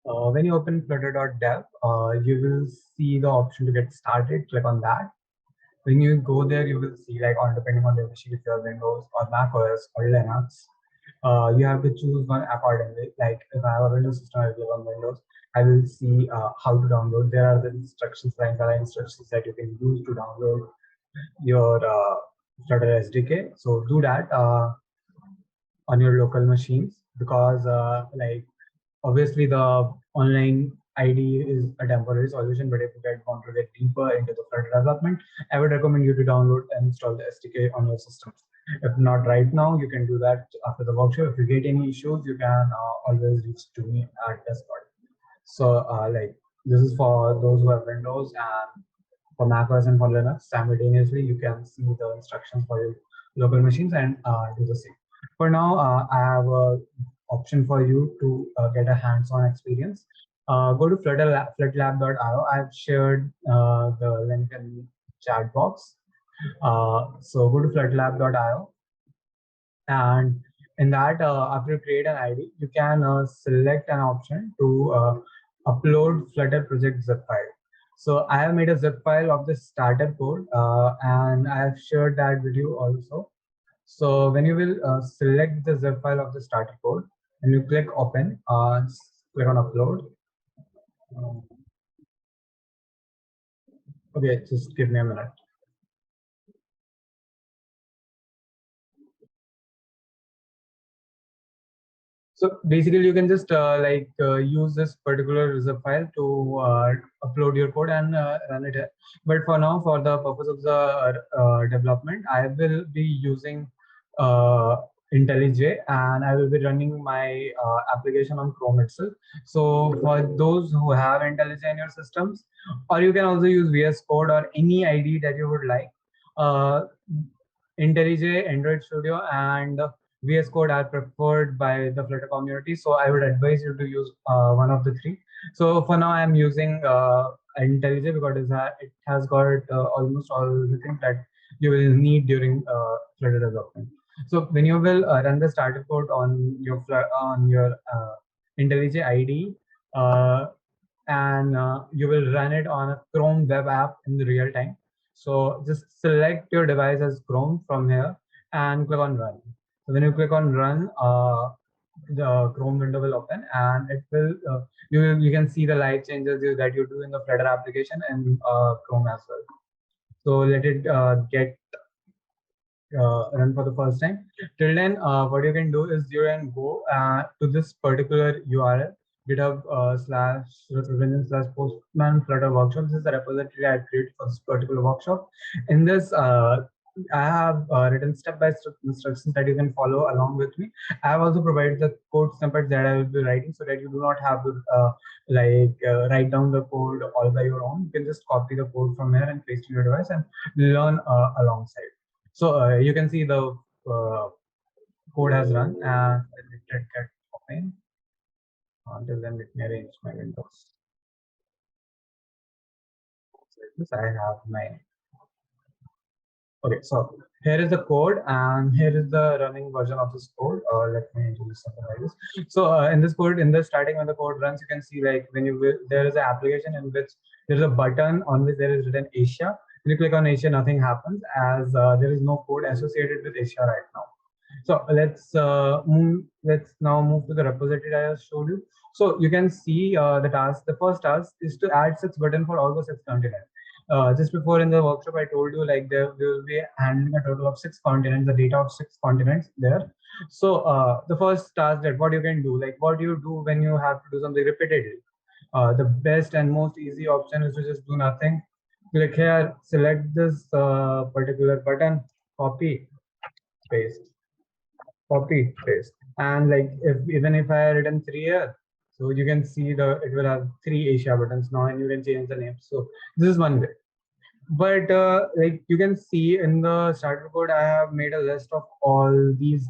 Speaker 3: When you open flutter.dev, you will see the option to get started. Click on that. When you go there, you will see, like, on depending on the machine, if you have Windows or Mac OS or Linux, you have to choose one accordingly. Like if I have a Windows system, I live on Windows, I will see how to download. There are the instructions, like there are instructions that you can use to download your Flutter SDK. So do that on your local machines, because like obviously the online IDE is a temporary solution, but if you want to get deeper into the Flutter development, I would recommend you to download and install the SDK on your systems. If not right now, you can do that after the workshop. If you get any issues, you can always reach to me at Discord. So like this is for those who have Windows, and for macOS and for Linux simultaneously. You can see the instructions for your local machines and do the same. For now, I have a option for you to get a hands-on experience. go to flutlab.io. I've shared the link in chat box. So go to flutlab.io, and in that, after you create an ID, you can select an option to upload Flutter project zip file. So I have made a zip file of the starter code, and I have shared that with you also. So when you will select the zip file of the starter code and you click open, click on upload. Okay, just give me a minute. So basically, you can just use this particular zip file to upload your code and run it. But for now, for the purpose of the development, I will be using uh, IntelliJ, and I will be running my application on Chrome itself. So for those who have IntelliJ in your systems, or you can also use VS Code or any ID that you would like. Uh, IntelliJ, Android Studio, and VS Code are preferred by the Flutter community. So I would advise you to use one of the three. So for now, I'm using IntelliJ because it has got almost all the things that you will need during Flutter development. So when you will run the starter code on your IntelliJ IDE, and you will run it on a Chrome web app in the real time. So just select your device as Chrome from here and click on run. So when you click on run, the Chrome window will open, and it will you can see the live changes that you do in the Flutter application and Chrome as well. So let it get run for the first time. Till then, what you can do is you can go to this particular URL, GitHub /representation /postman Flutter workshop. This is the repository I created for this particular workshop. In this, I have written step-by-step instructions that you can follow along with me. I have also provided the code snippets that I will be writing so that you do not have to write down the code all by your own. You can just copy the code from here and paste to your device and learn alongside. So you can see the code has run, and let it get open. Until then, let me arrange my windows. So this I have my. Okay, so here is the code, and here is the running version of this code. Let me do something like this. So in this code, in the starting when the code runs, you can see like when there is an application in which there is a button on which there is written Asia. When you click on Asia, nothing happens as there is no code associated with Asia right now. So let's now move to the repository I have showed you. So you can see the task. The first task is to add 6 button for all the 6 continents. Just before in the workshop, I told you like there will be handling a total of 6 continents, the data of 6 continents there. So the first task that what you can do, like what do you do when you have to do something repetitive? The best and most easy option is to just do nothing. Click here, select this particular button, copy, paste, copy, paste. And like even if I written 3 here, so you can see it will have 3 Asia buttons now, and you can change the name. So this is one way. But like you can see in the starter code, I have made a list of all these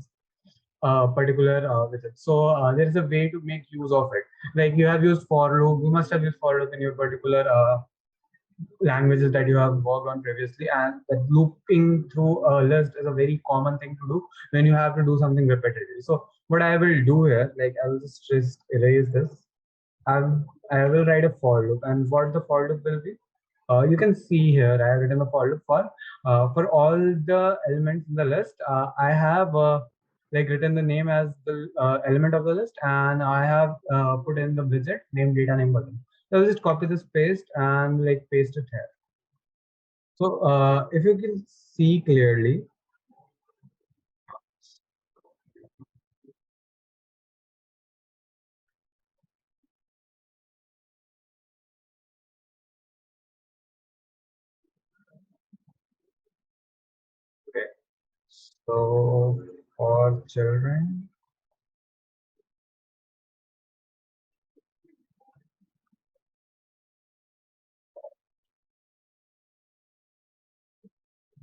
Speaker 3: particular widgets. So there is a way to make use of it. Like you have used for loop, you must have used for loop in your particular languages that you have worked on previously, and that looping through a list is a very common thing to do when you have to do something repetitively. So what I will do here, like I will just erase this. I will write a for loop, and what the for loop will be, you can see here I have written a for loop for all the elements in the list. I have like written the name as the element of the list, and I have put in the widget name data name button. So I'll just copy this paste and like paste it here. So if you can see clearly, okay. So for children,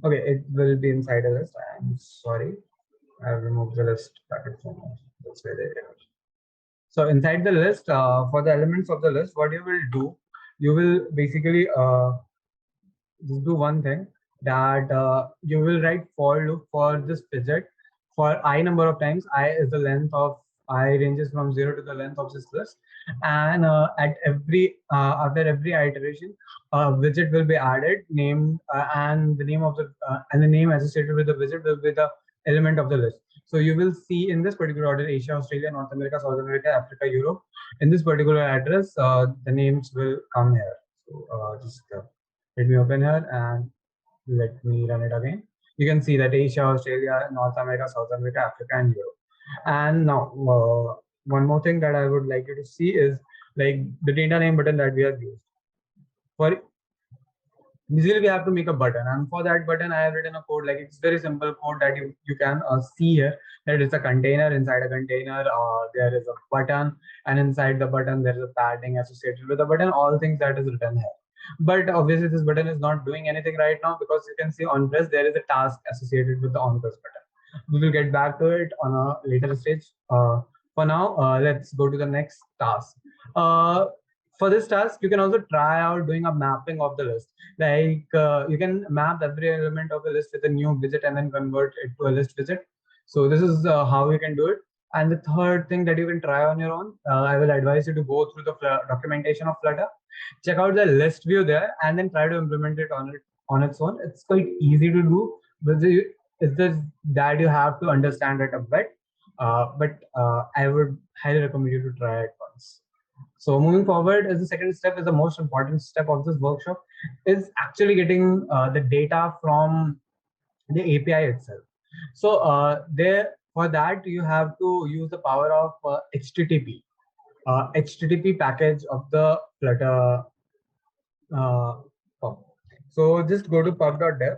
Speaker 3: okay, it will be inside a list. I'm sorry, I have removed the list packet from that's where they are. So inside the list, for the elements of the list, what you will do, you will basically just do one thing, that you will write for loop for this widget for I number of times. I is the length of I ranges from 0 to the length of this list, and at every after every iteration, a widget will be added, named and the name of the and the name associated with the widget will be the element of the list. So you will see in this particular order: Asia, Australia, North America, South America, Africa, Europe. In this particular address, the names will come here. So just let me open here and let me run it again. You can see that Asia, Australia, North America, South America, Africa, and Europe. And now, one more thing that I would like you to see is like the data name button that we have used. For basically, we have to make a button, and for that button, I have written a code. Like it's very simple code that you can see here. That it's a container. Inside a container, there is a button, and inside the button, there is a padding associated with the button. All things that is written here. But obviously, this button is not doing anything right now because you can see on press there is a task associated with the on press button. We will get back to it on a later stage. For now, let's go to the next task. For this task, you can also try out doing a mapping of the list. Like you can map every element of a list with a new widget and then convert it to a list widget. So this is how you can do it. And the third thing that you can try on your own, I will advise you to go through the documentation of Flutter, check out the list view there, and then try to implement it on its own. It's quite easy to do, but it's just that you have to understand it a bit. But I would highly recommend you to try it once. So moving forward, is the second step is the most important step of this workshop, is actually getting the data from the API itself. So there, for that you have to use the power of HTTP. HTTP package of the Flutter pub. So just go to pub.dev.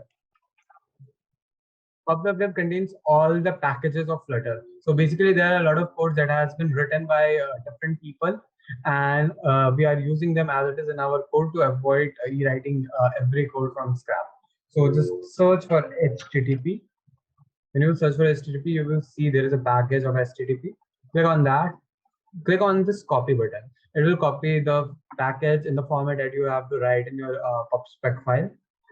Speaker 3: Pub.dev contains all the packages of Flutter. So basically, there are a lot of codes that has been written by different people, and we are using them as it is in our code to avoid rewriting every code from scratch. So just search for HTTP. When you search for HTTP, you will see there is a package of HTTP. Click on that. Click on this copy button. It will copy the package in the format that you have to write in your pubspec file.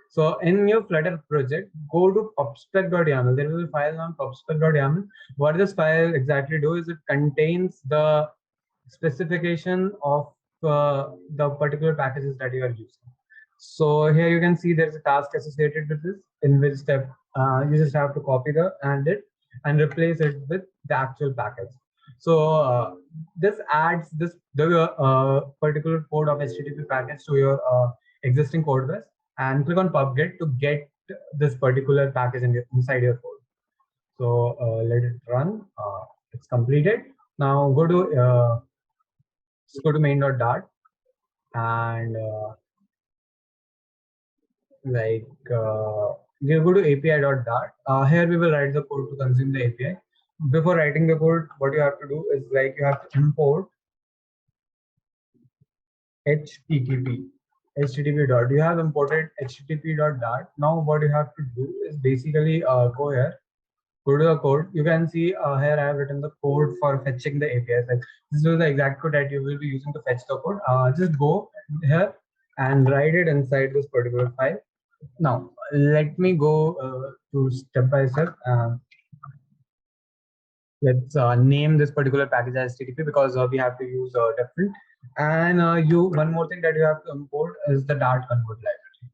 Speaker 3: So in your Flutter project, go to pubspec.yaml. There will be a file on pubspec.yaml. What this file exactly do is it contains the specification of the particular packages that you are using. So here you can see there's a task associated with this, in which step you just have to copy and replace it with the actual package. So this adds the particular code of HTTP package to your existing code base, and click on pubget to get this particular package inside your code. So let it run. It's completed. Now go to main.dart and we'll go to api.dart. Here we will write the code to consume the API. Before writing the code, what you have to do is you have to import HTTP dot. You have imported HTTP.dart. Now what you have to do is basically go here, go to the code. You can see here I have written the code for fetching the APIs. Like this is the exact code that you will be using to fetch the code. Just go here and write it inside this particular file. Now let me go to step by step. Let's name this particular package as HTTP because we have to use different. And one more thing that you have to import is the Dart convert library.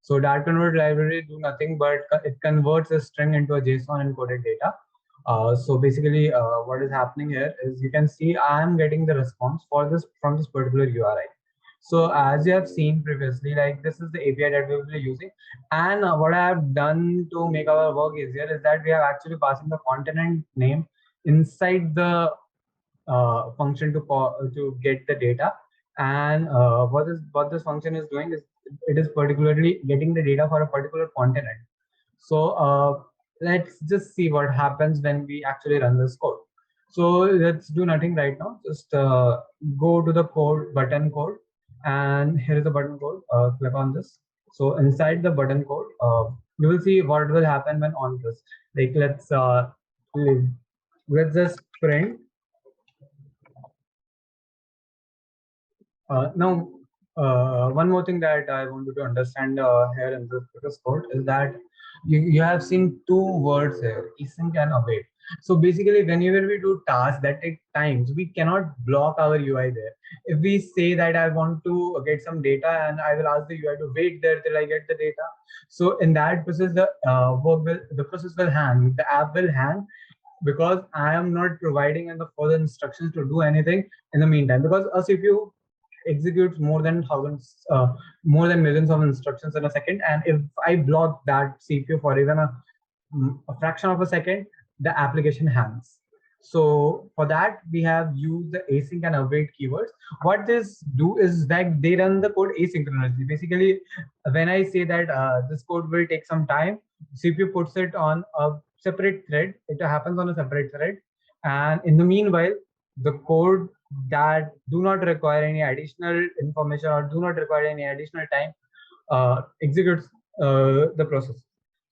Speaker 3: So Dart convert library do nothing but it converts a string into a JSON encoded data. So basically, what is happening here is you can see I am getting the response for this from this particular URI. So as you have seen previously, like this is the API that we will be using. And what I have done to make our work easier is that we have actually passing the continent name inside the function to get the data. And what this function is doing is it is particularly getting the data for a particular continent. So let's just see what happens when we actually run this code. So let's do nothing right now. Just go to the button code, and here is the button code. Click on this. So inside the button code, you will see what will happen when on this. Like let's just print Now, one more thing that I wanted to understand here in this code is that you have seen two words here, async and await. So basically, whenever we do tasks that take times, we cannot block our UI there. If we say that I want to get some data and I will ask the UI to wait there till I get the data. So in that process, the process will hang, the app will hang, because I am not providing and the further instructions to do anything in the meantime. Because a CPU executes more than thousands, more than millions of instructions in a second, and if I block that CPU for even a fraction of a second, the application hangs. So for that, we have used the async and await keywords. What this do is that they run the code asynchronously. Basically, when I say that this code will take some time, CPU puts it on a separate thread. It happens on a separate thread, and in the meanwhile, the code that do not require any additional information or do not require any additional time executes the process.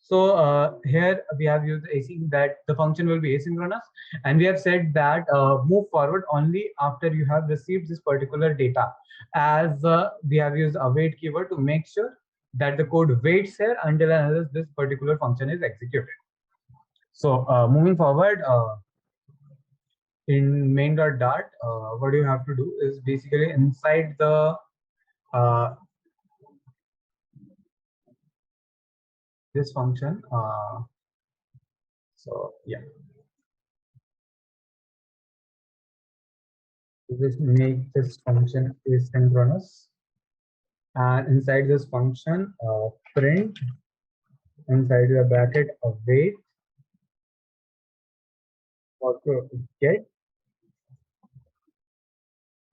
Speaker 3: So here we have used async, that the function will be asynchronous, and we have said that move forward only after you have received this particular data, as we have used await keyword to make sure that the code waits here until and unless this particular function is executed. So moving forward, in main.dart, what you have to do is basically inside the this function. So yeah, just make this function asynchronous, and inside this function, print inside the bracket await or to get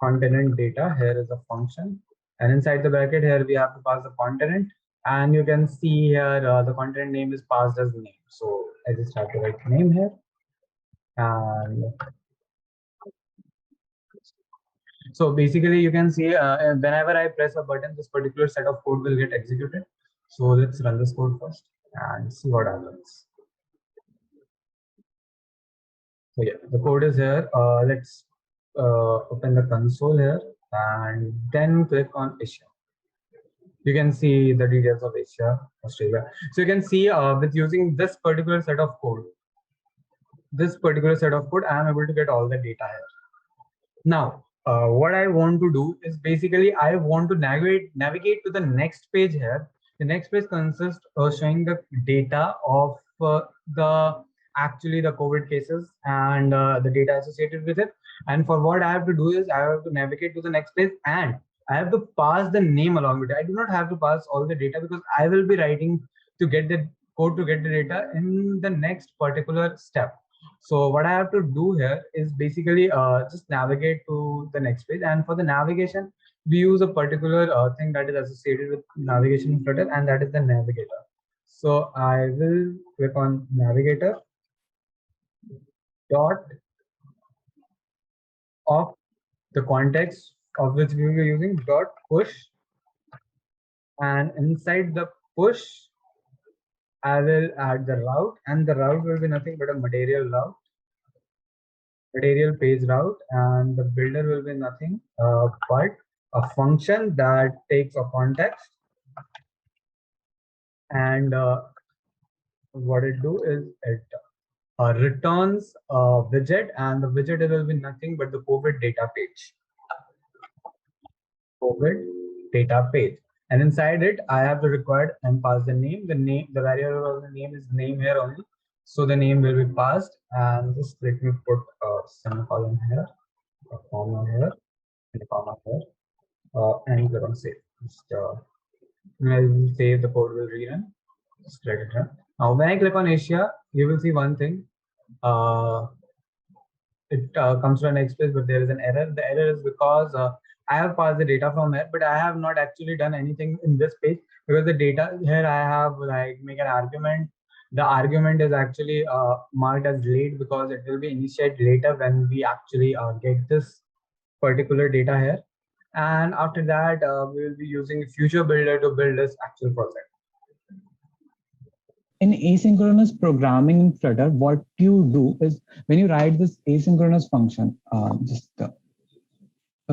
Speaker 3: continent data. Here is a function, and inside the bracket here we have to pass the continent, and you can see here the continent name is passed as name. So I just have to write name here, and so basically you can see whenever I press a button, this particular set of code will get executed. So let's run this code first and see what happens. So yeah, the code is here. Let's open the console here and then click on Asia. You can see the details of Asia, Australia. So you can see with using this particular set of code, I am able to get all the data here. Now, what I want to do is basically I want to navigate to the next page here. The next page consists of showing the data of the COVID cases and the data associated with it. And for what I have to do is I have to navigate to the next page, and I have to pass the name along with it. I do not have to pass all the data because I will be writing to get the code to get the data in the next particular step. So what I have to do here is basically just navigate to the next page, and for the navigation, we use a particular thing that is associated with navigation in Flutter, and that is the navigator. So I will click on navigator dot of the context of which we will be using dot push, and inside the push, I will add the route, and the route will be nothing but a material route. Material page route, and the builder will be nothing but a function that takes a context, and what it do is it returns a widget, and the widget will be nothing but the COVID data page. COVID data page, and inside it I have to record and pass the name. The variable of the name is name here only. So the name will be passed, and just let me put a semicolon here, a comma here, and a comma here, and click on save. Just I'll save, the code will rerun. Just let it run. Now when I click on Asia, you will see one thing. It comes to the next page, but there is an error. The error is because I have passed the data from here, but I have not actually done anything in this page, because the data here I have like make an argument. The argument is actually marked as late because it will be initiated later when we actually get this particular data here. And after that, we will be using Future Builder to build this actual project.
Speaker 1: In asynchronous programming in Flutter, what you do is when you write this asynchronous function,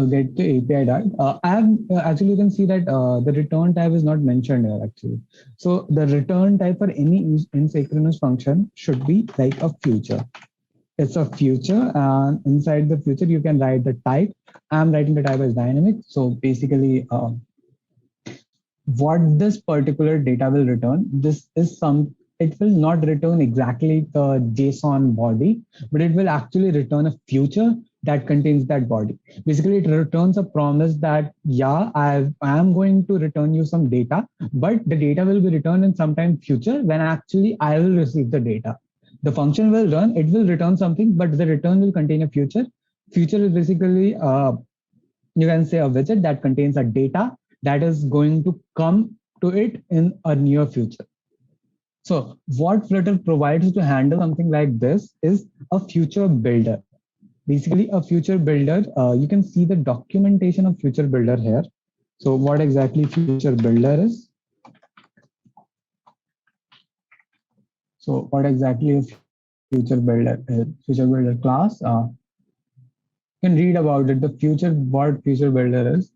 Speaker 1: get to API dart. I have actually you can see that the return type is not mentioned here actually. So the return type for any asynchronous function should be like a future. It's a future, and inside the future you can write the type. I'm writing the type as dynamic. So basically, what this particular data will return, this is some. It will not return exactly the JSON body, but it will actually return a future that contains that body. Basically, it returns a promise that, yeah, I am going to return you some data, but the data will be returned in sometime future when actually I will receive the data. The function will run, it will return something, but the return will contain a future. Future is basically, you can say, a widget that contains a data that is going to come to it in a near future. So what Flutter provides to handle something like this is a future builder. Basically, a future builder, you can see the documentation of future builder here. So what exactly future builder is? So what exactly a future builder is? Future builder class. You can read about it. The future, what future builder is.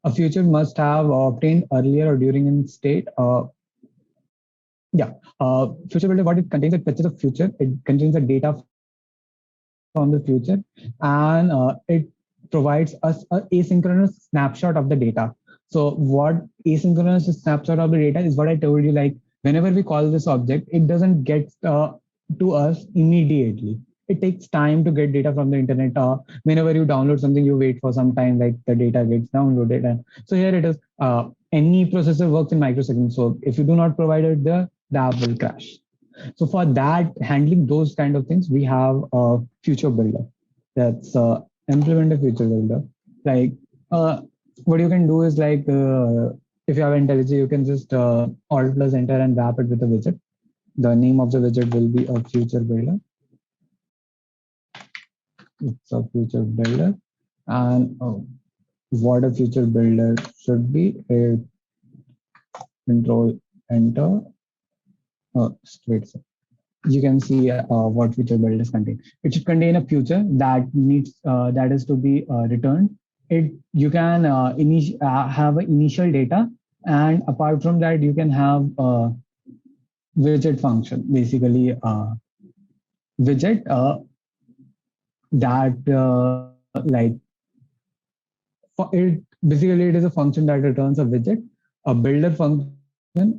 Speaker 1: A future must have obtained earlier or during in state. Future builder, what it contains, it fetches a future. It contains the data from the future, and it provides us a asynchronous snapshot of the data. So what asynchronous snapshot of the data is, what I told you, like whenever we call this object, it doesn't get to us immediately. It takes time to get data from the internet. Whenever you download something, you wait for some time, like the data gets downloaded. And so here it is. Any processor works in microseconds. So if you do not provide it, the app will crash. So for that, handling those kind of things, we have a future builder. That's implement a future builder. Like what you can do is like if you have IntelliJ, you can just Alt plus enter and wrap it with a widget. The name of the widget will be a future builder. It's a future builder, and what a future builder should be, a control enter. Wait, you can see what future builders contain. It should contain a future that needs that is to be returned. It you can have an initial data, and apart from that, you can have a widget function. Basically, widget that like for it. Basically, it is a function that returns a widget, a builder function.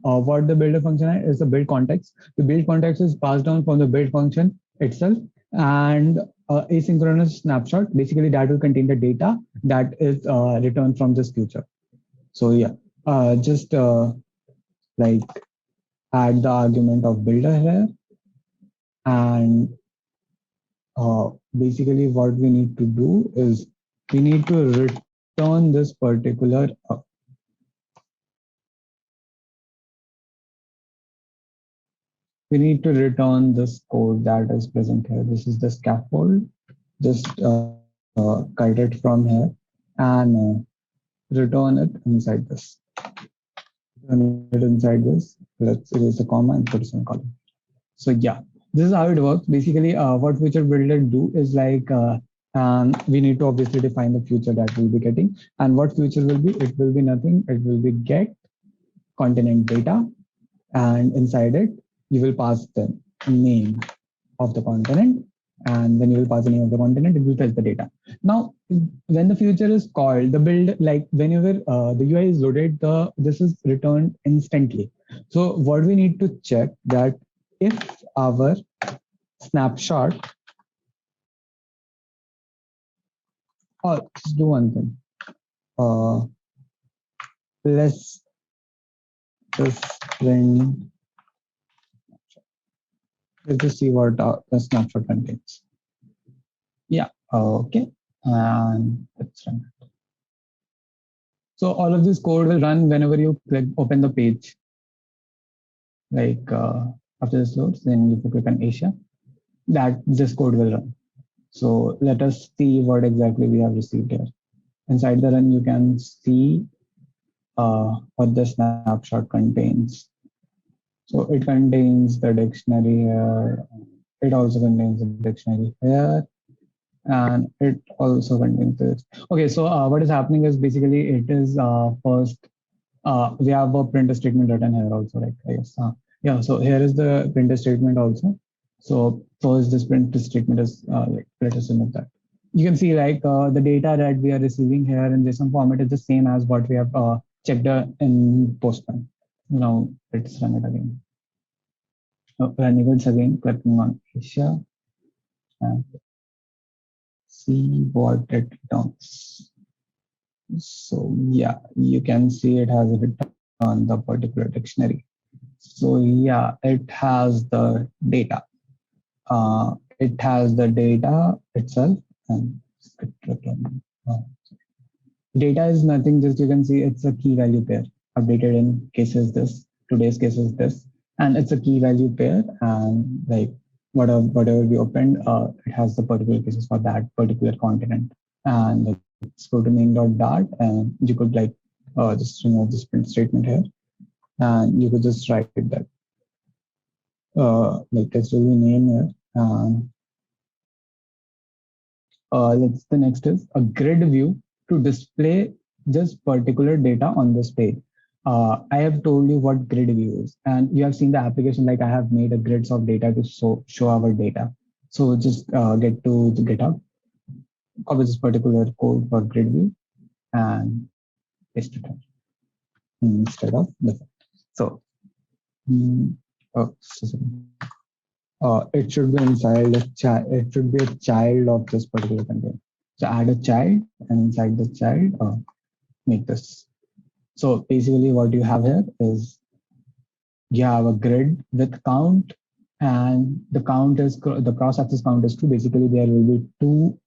Speaker 1: What the builder function is the build context. The build context is passed down from the build function itself, and asynchronous snapshot. Basically, that will contain the data that is returned from this future. So yeah, just like add the argument of builder here, and basically what we need to do is we need to return this particular we need to return this code that is present here. This is the scaffold. Just cut it from here and return it inside this. Return it inside this. Let's erase the comma and put some column. So yeah, this is how it works. Basically, what future builder do is like we need to obviously define the future that we'll be getting. And what future will be? It will be nothing. It will be get continent data, and inside it you will pass the name of the continent, and when you will pass the name of the continent, it will fetch the data. Now, when the future is called, the build, like whenever the UI is loaded, this is returned instantly. So what we need to check that if our snapshot, let's do one thing. Let's just print. Let's just see what the snapshot contains. Yeah, okay, and let's run it. So all of this code will run whenever you open the page. Like after this loads, then if you click on Asia, that this code will run. So let us see what exactly we have received here. Inside the run, you can see what the snapshot contains. So it contains the dictionary here. It also contains the dictionary here. and it also contains this. Okay, so what is happening is basically it is first we have a printer statement written here also, like I guess. Yeah, so here is the printer statement also. So first this printer statement is like, let us remove that. You can see like the data that we are receiving here in JSON format is the same as what we have checked in Postman. Now let's run it again. Running it again, clicking on Asia and see what it does. So yeah, you can see it has returned the particular dictionary. So yeah, it has the data. It has the data itself, and uh, data is nothing. Just you can see it's a key value pair updated in cases this, today's case is this, and it's a key value pair. And like whatever we opened, it has the particular cases for that particular continent. And let's go to main.dart, and you could like just remove this print statement here, and you could just write that like this will be name here. And let's the next is a grid view to display just particular data on this page. I have told you what grid view is, and you have seen the application. Like I have made a grids of data to show our data. So just get to the GitHub, copy this particular code for grid view, and paste it instead of the. So, oh, it should be inside a child. It should be a child of this particular container. So add a child, and inside the child, make this. So basically, what you have here is you have a grid with count, and the count is the cross-axis count is 2. Basically, there will be 2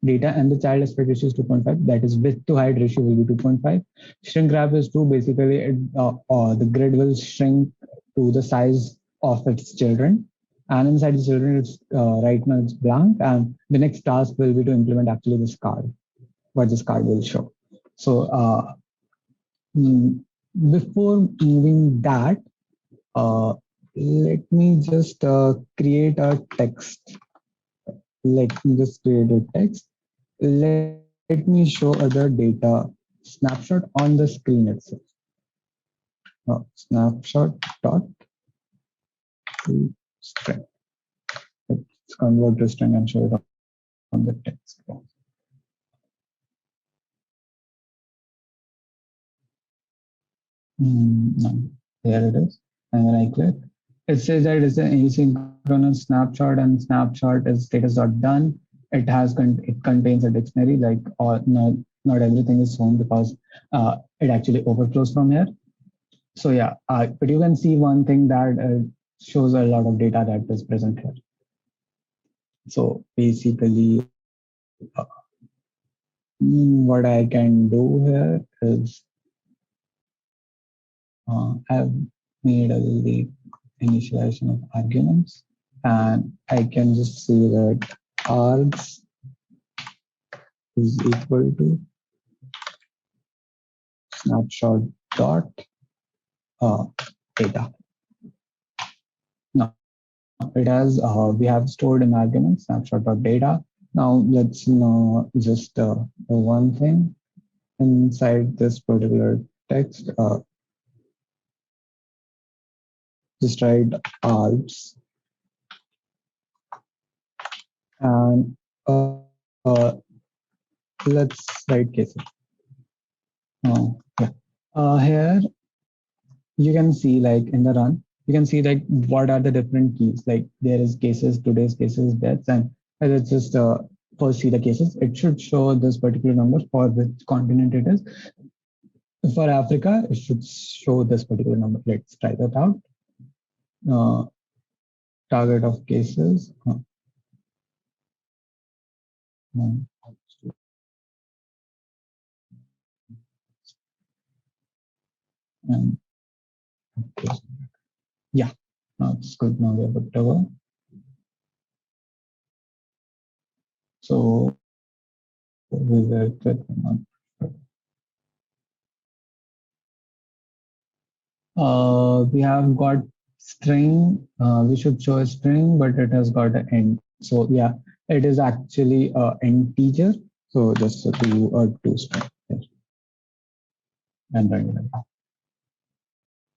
Speaker 1: data, and the child aspect ratio is 2.5. That is width to height ratio will be 2.5. Shrink wrap is 2. Basically, the grid will shrink to the size of its children. And inside the children, it's right now it's blank, and the next task will be to implement actually this card, what this card will show. So before moving that, let me just create a text. Let me just create a text. Let me show other data snapshot on the screen itself. Snapshot dot string. Let's convert to string and show it on the text box. No, there it is. And when I click, it says that it's an asynchronous snapshot, and snapshot is status.done. It contains a dictionary, like not everything is shown because it actually overflows from here. So yeah, but you can see one thing that shows a lot of data that is present here. So basically, what I can do here is I've made a late initialization of arguments, and I can just say that args is equal to snapshot dot data. Now it has we have stored an argument snapshot dot data. Now let's just one thing inside this particular text. Just write args and let's write cases. Here you can see like in the run, you can see like what are the different keys. Like there is cases, today's cases, deaths, and let's just first see the cases. It should show this particular number for which continent it is. For Africa, it should show this particular number. Let's try that out. Target of cases. And okay. Yeah, now it's good. Now we have it over. So we were clicking on. We have got string. We should show a string, but it has got an end. So yeah, it is actually integer. So just do a two string here and run it.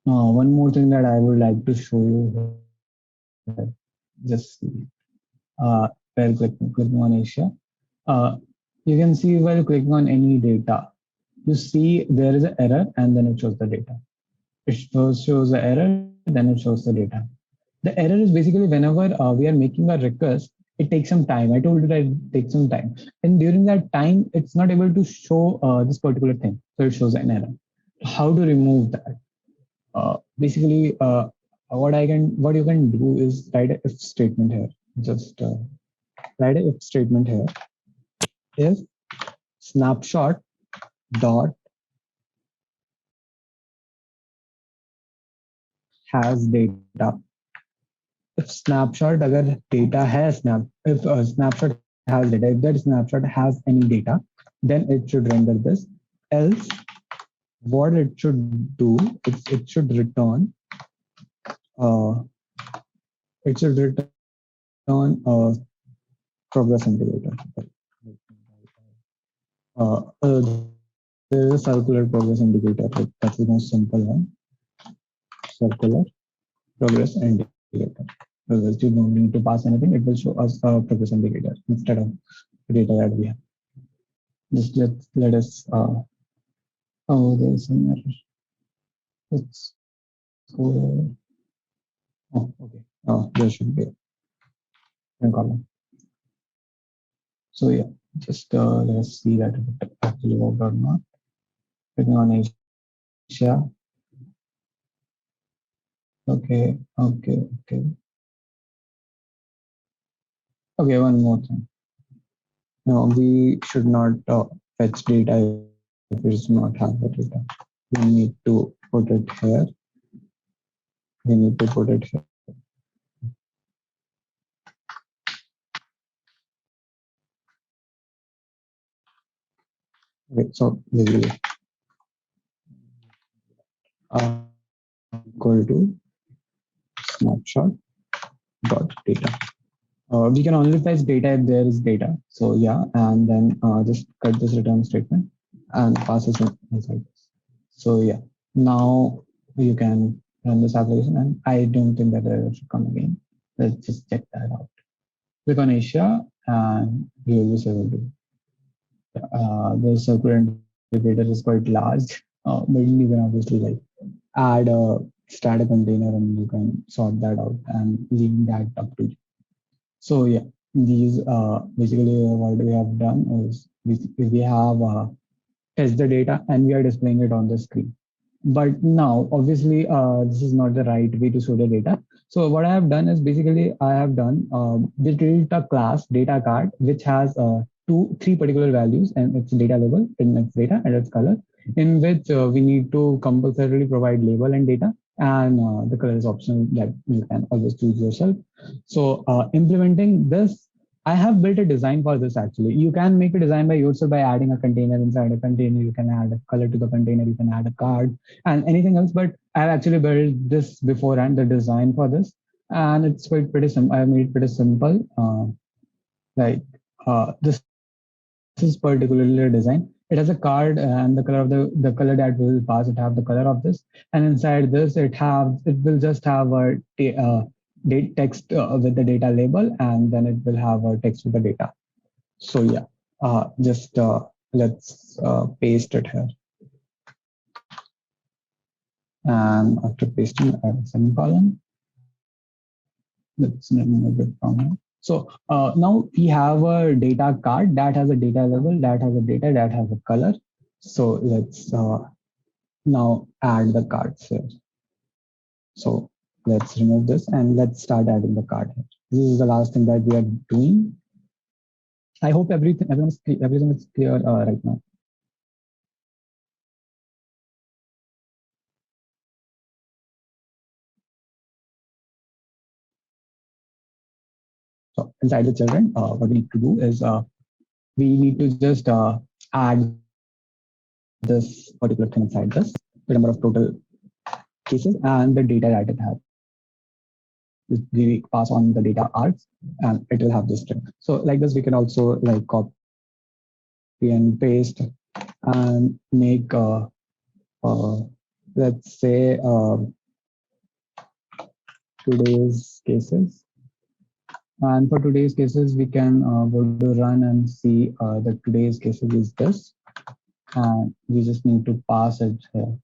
Speaker 1: One more thing that I would like to show you here. Just see. While clicking on Asia, you can see while clicking on any data, you see there is an error and then it shows the data. It shows the error, then it shows the data. The error is basically whenever we are making a request, it takes some time. I told you that it takes some time. And during that time, it's not able to show this particular thing. So it shows an error. How to remove that? Basically, what you can do is write a if statement here. Just write a if statement here. If snapshot dot has data. If snapshot agar data has if snapshot has data, if that snapshot has any data, then it should render this. Else, what it should do is it should return progress indicator. There is a circular progress indicator. That's the most simple one. Circular progress indicator. Because you don't need to pass anything, it will show us a progress indicator instead of the data that we have. Just let us. Oh, there's an error. Let's go. Oh, okay. Oh, there should be a column. So yeah, just let's see that if it actually worked or not. Clicking on Asia. Okay. Okay, one more thing. No, we should not fetch data if it does not have the data. We need to put it here. We need to put it here. Okay, so basically, equal to snapshot dot data. We can only fetch data if there is data. So yeah, and then just cut this return statement and pass it inside this. So yeah, now you can run this application, and I don't think that error should come again. Let's just check that out. Click on Asia, and you will be able to. The circular indicator is quite large, but you can obviously like add a static container, and you can sort that out and leave that up to you. So yeah, these basically what we have done is we have test the data and we are displaying it on the screen. But now, obviously, this is not the right way to show the data. So what I have done is basically I have done we created a class data card which has three particular values, and its data label, in its data and its color, in which we need to compulsorily provide label and data, and the color is optional that you can always choose yourself. So implementing this, I have built a design for this actually. You can make a design by yourself by adding a container inside a container. You can add a color to the container. You can add a card and anything else. But I've actually built this beforehand, the design for this, and it's quite pretty simple. I made it pretty simple. This is particularly design. It has a card and the color of the color that will pass. It have the color of this, and inside this it will just have a date text with the data label, and then it will have a text with the data. So yeah, just let's paste it here. And after pasting, add a semicolon. Let's remove it from here. So now we have a data card that has a data label, that has a data, that has a color. So let's now add the cards here. So let's remove this and let's start adding the card here. This is the last thing that we are doing. I hope everything is clear right now. So inside the children, what we need to do is we need to just add this particular thing inside this, the number of total cases and the data that it has. we pass on the data args, and it will have this string. So like this, we can also like copy and paste and make let's say today's cases. And for today's cases, we can go to run and see that today's cases is this, and we just need to pass it here.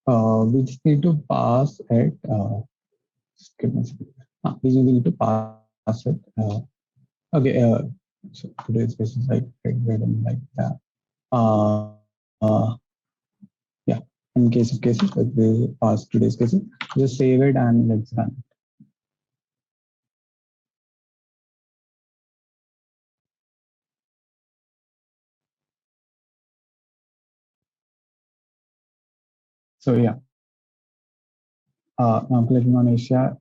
Speaker 1: We just need to pass it. Just give me a second. We need to pass it. Okay. So today's case is like written like that. Yeah. In case of cases, like we pass today's cases. Just save it and let's run. So yeah. Now clicking on Asia,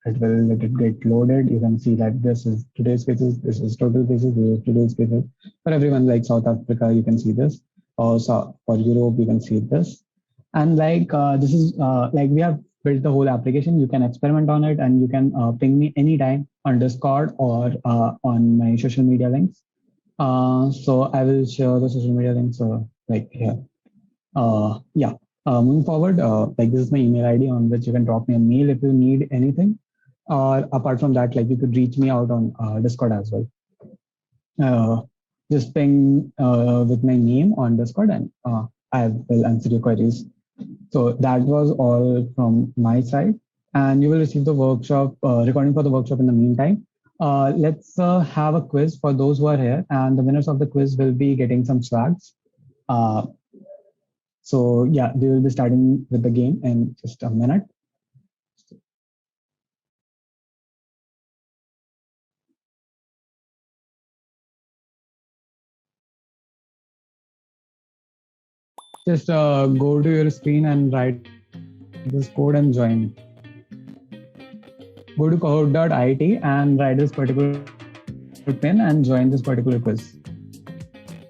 Speaker 1: it will let it get loaded. You can see that this is today's cases, this is total cases, this is today's cases. For everyone like South Africa, you can see this. Also for Europe, you can see this. And like this is like we have built the whole application. You can experiment on it, and you can ping me anytime on Discord or on my social media links. So I will share the social media links like here. Yeah. Moving forward, like this is my email ID on which you can drop me a mail if you need anything. Or apart from that, like you could reach me out on Discord as well. Just ping with my name on Discord, and I will answer your queries. So that was all from my side, and you will receive the workshop recording for the workshop in the meantime. Let's have a quiz for those who are here, and the winners of the quiz will be getting some swags. So yeah, we will be starting with the game in just a minute. Just go to your screen and write this code and join. Go to code.it and write this particular pin and join this particular quiz.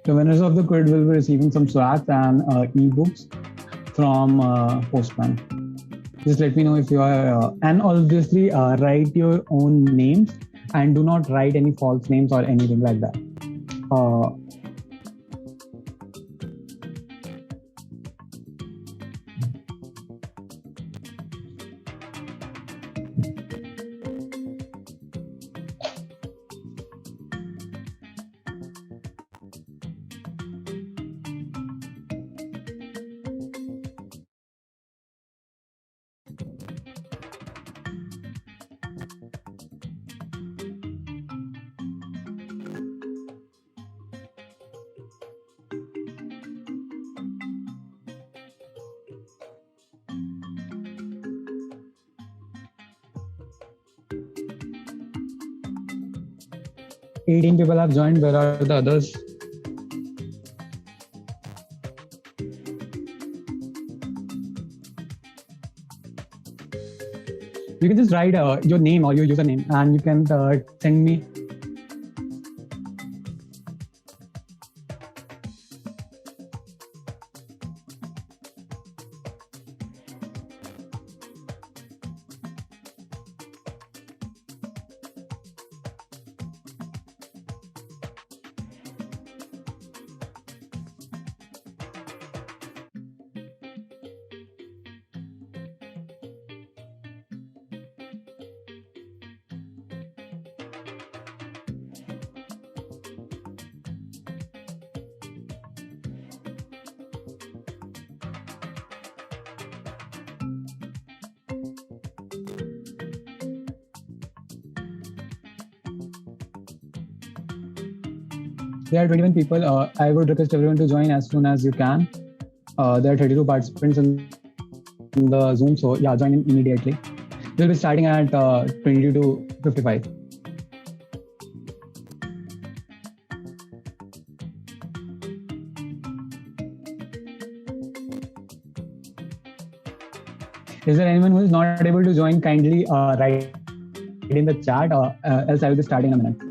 Speaker 1: The winners of the quiz will be receiving some swags and ebooks from Postman. Just let me know if you are, and obviously write your own names and do not write any false names or anything like that. 18 people have joined. Where are the others? You can just write your name or your username, and you can send me. There are 21 people. I would request everyone to join as soon as you can. There are 32 participants in the Zoom, so yeah, join in immediately. We'll be starting at 22 to 55. Is there anyone who is not able to join? Kindly write in the chat, or else I will be starting in a minute.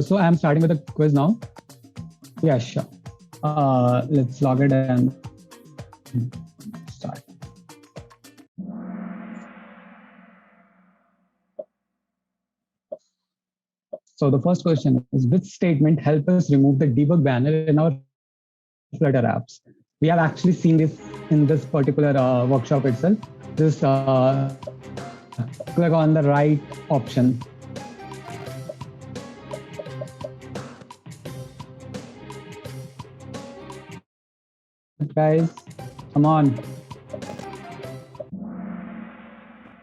Speaker 1: So I'm starting with a quiz now. Yeah, sure. Let's log it and start. So the first question is, which statement help us remove the debug banner in our Flutter apps? We have actually seen this in this particular workshop itself. Just click on the right option. Guys, come on.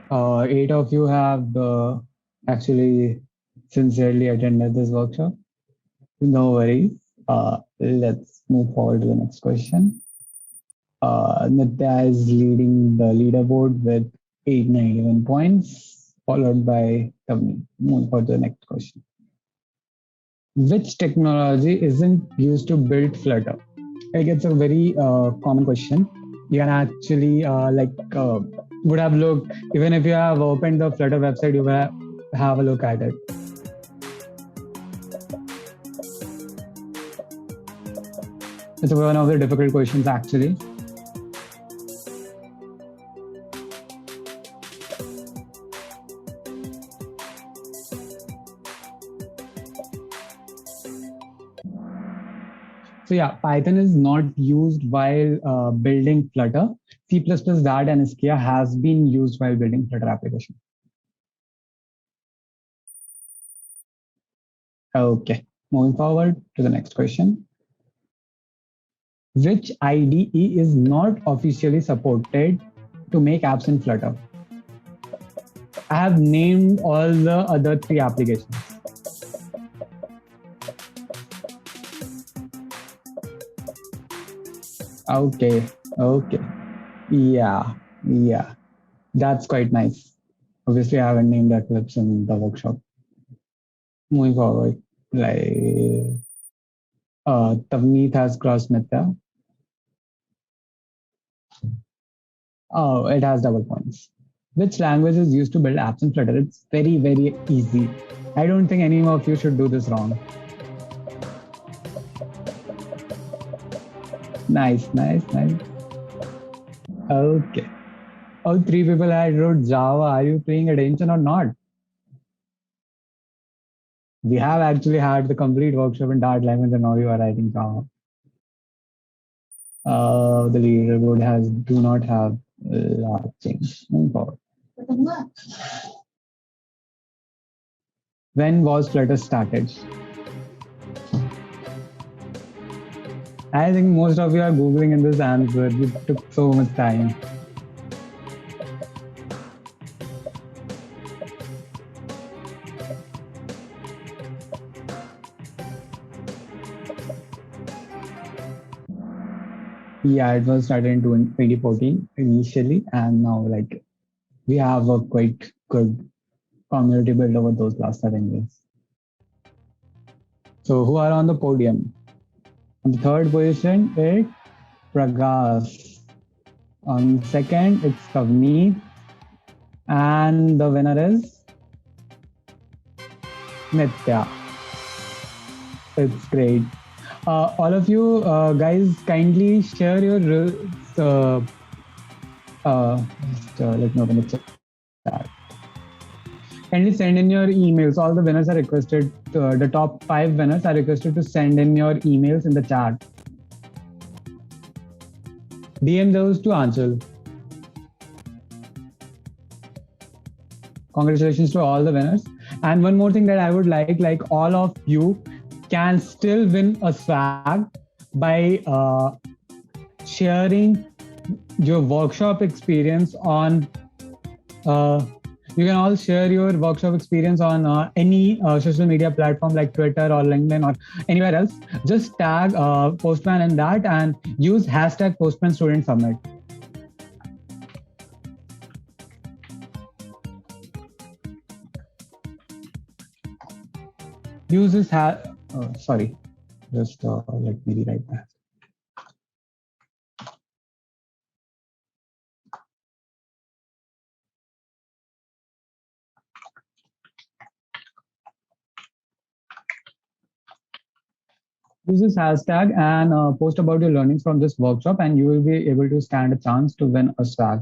Speaker 1: 8 of you have actually sincerely attended this workshop. No worries. Let's move forward to the next question. Nitya is leading the leaderboard with 891 points, followed by Tavneet. Move forward to the next question. Which technology isn't used to build Flutter? Like, it's a very common question. You can actually would have looked, even if you have opened the Flutter website, you will have a look at it. It's one of the difficult questions actually. So yeah, Python is not used while building Flutter. C++, Dart, and Skia has been used while building Flutter application. Okay, moving forward to the next question. Which IDE is not officially supported to make apps in Flutter? I have named all the other 3 applications. Okay. Yeah. That's quite nice. Obviously, I haven't named Eclipse in the workshop. Moving forward, Tavneet has crossed Nitya. Oh, it has double points. Which language is used to build apps in Flutter? It's very, very easy. I don't think any of you should do this wrong. Nice. Okay. All 3 people had wrote Java. Are you paying attention or not? We have actually had the complete workshop in Dart language, and now you are writing Java. The leaderboard do not have large change. Moving forward. When was Flutter started? I think most of you are Googling in this answer. It took so much time. Yeah, it was started in 2014 initially, and now we have a quite good community built over those last 7 years. So who are on the podium? On the 3rd position, it's Prakash. On 2nd, it's Tavneet. And the winner is Nitya. It's great. All of you guys, kindly share your let me open the chat. Kindly send in your emails. All the winners are requested. The top 5 winners are requested to send in your emails in the chat. DM those to Anshul. Congratulations to all the winners. And one more thing that I would like all of you can still win a swag by sharing your workshop experience on you can all share your workshop experience on any social media platform like Twitter or LinkedIn or anywhere else. Just tag Postman in that and use hashtag Postman Student Summit. Use this sorry, just let me rewrite that. Use this hashtag and post about your learnings from this workshop, and you will be able to stand a chance to win a swag.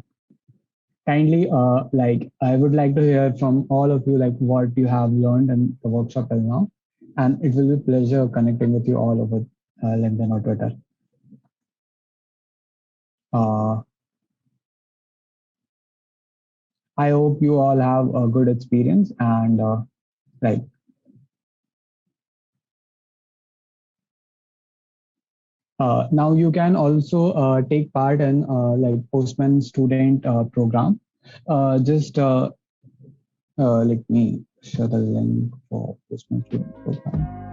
Speaker 1: Kindly, like I would like to hear from all of you, like what you have learned in the workshop till now, and it will be a pleasure connecting with you all over LinkedIn or Twitter. I hope you all have a good experience and right. Now you can also take part in like Postman student program. Just let me share the link for Postman student program.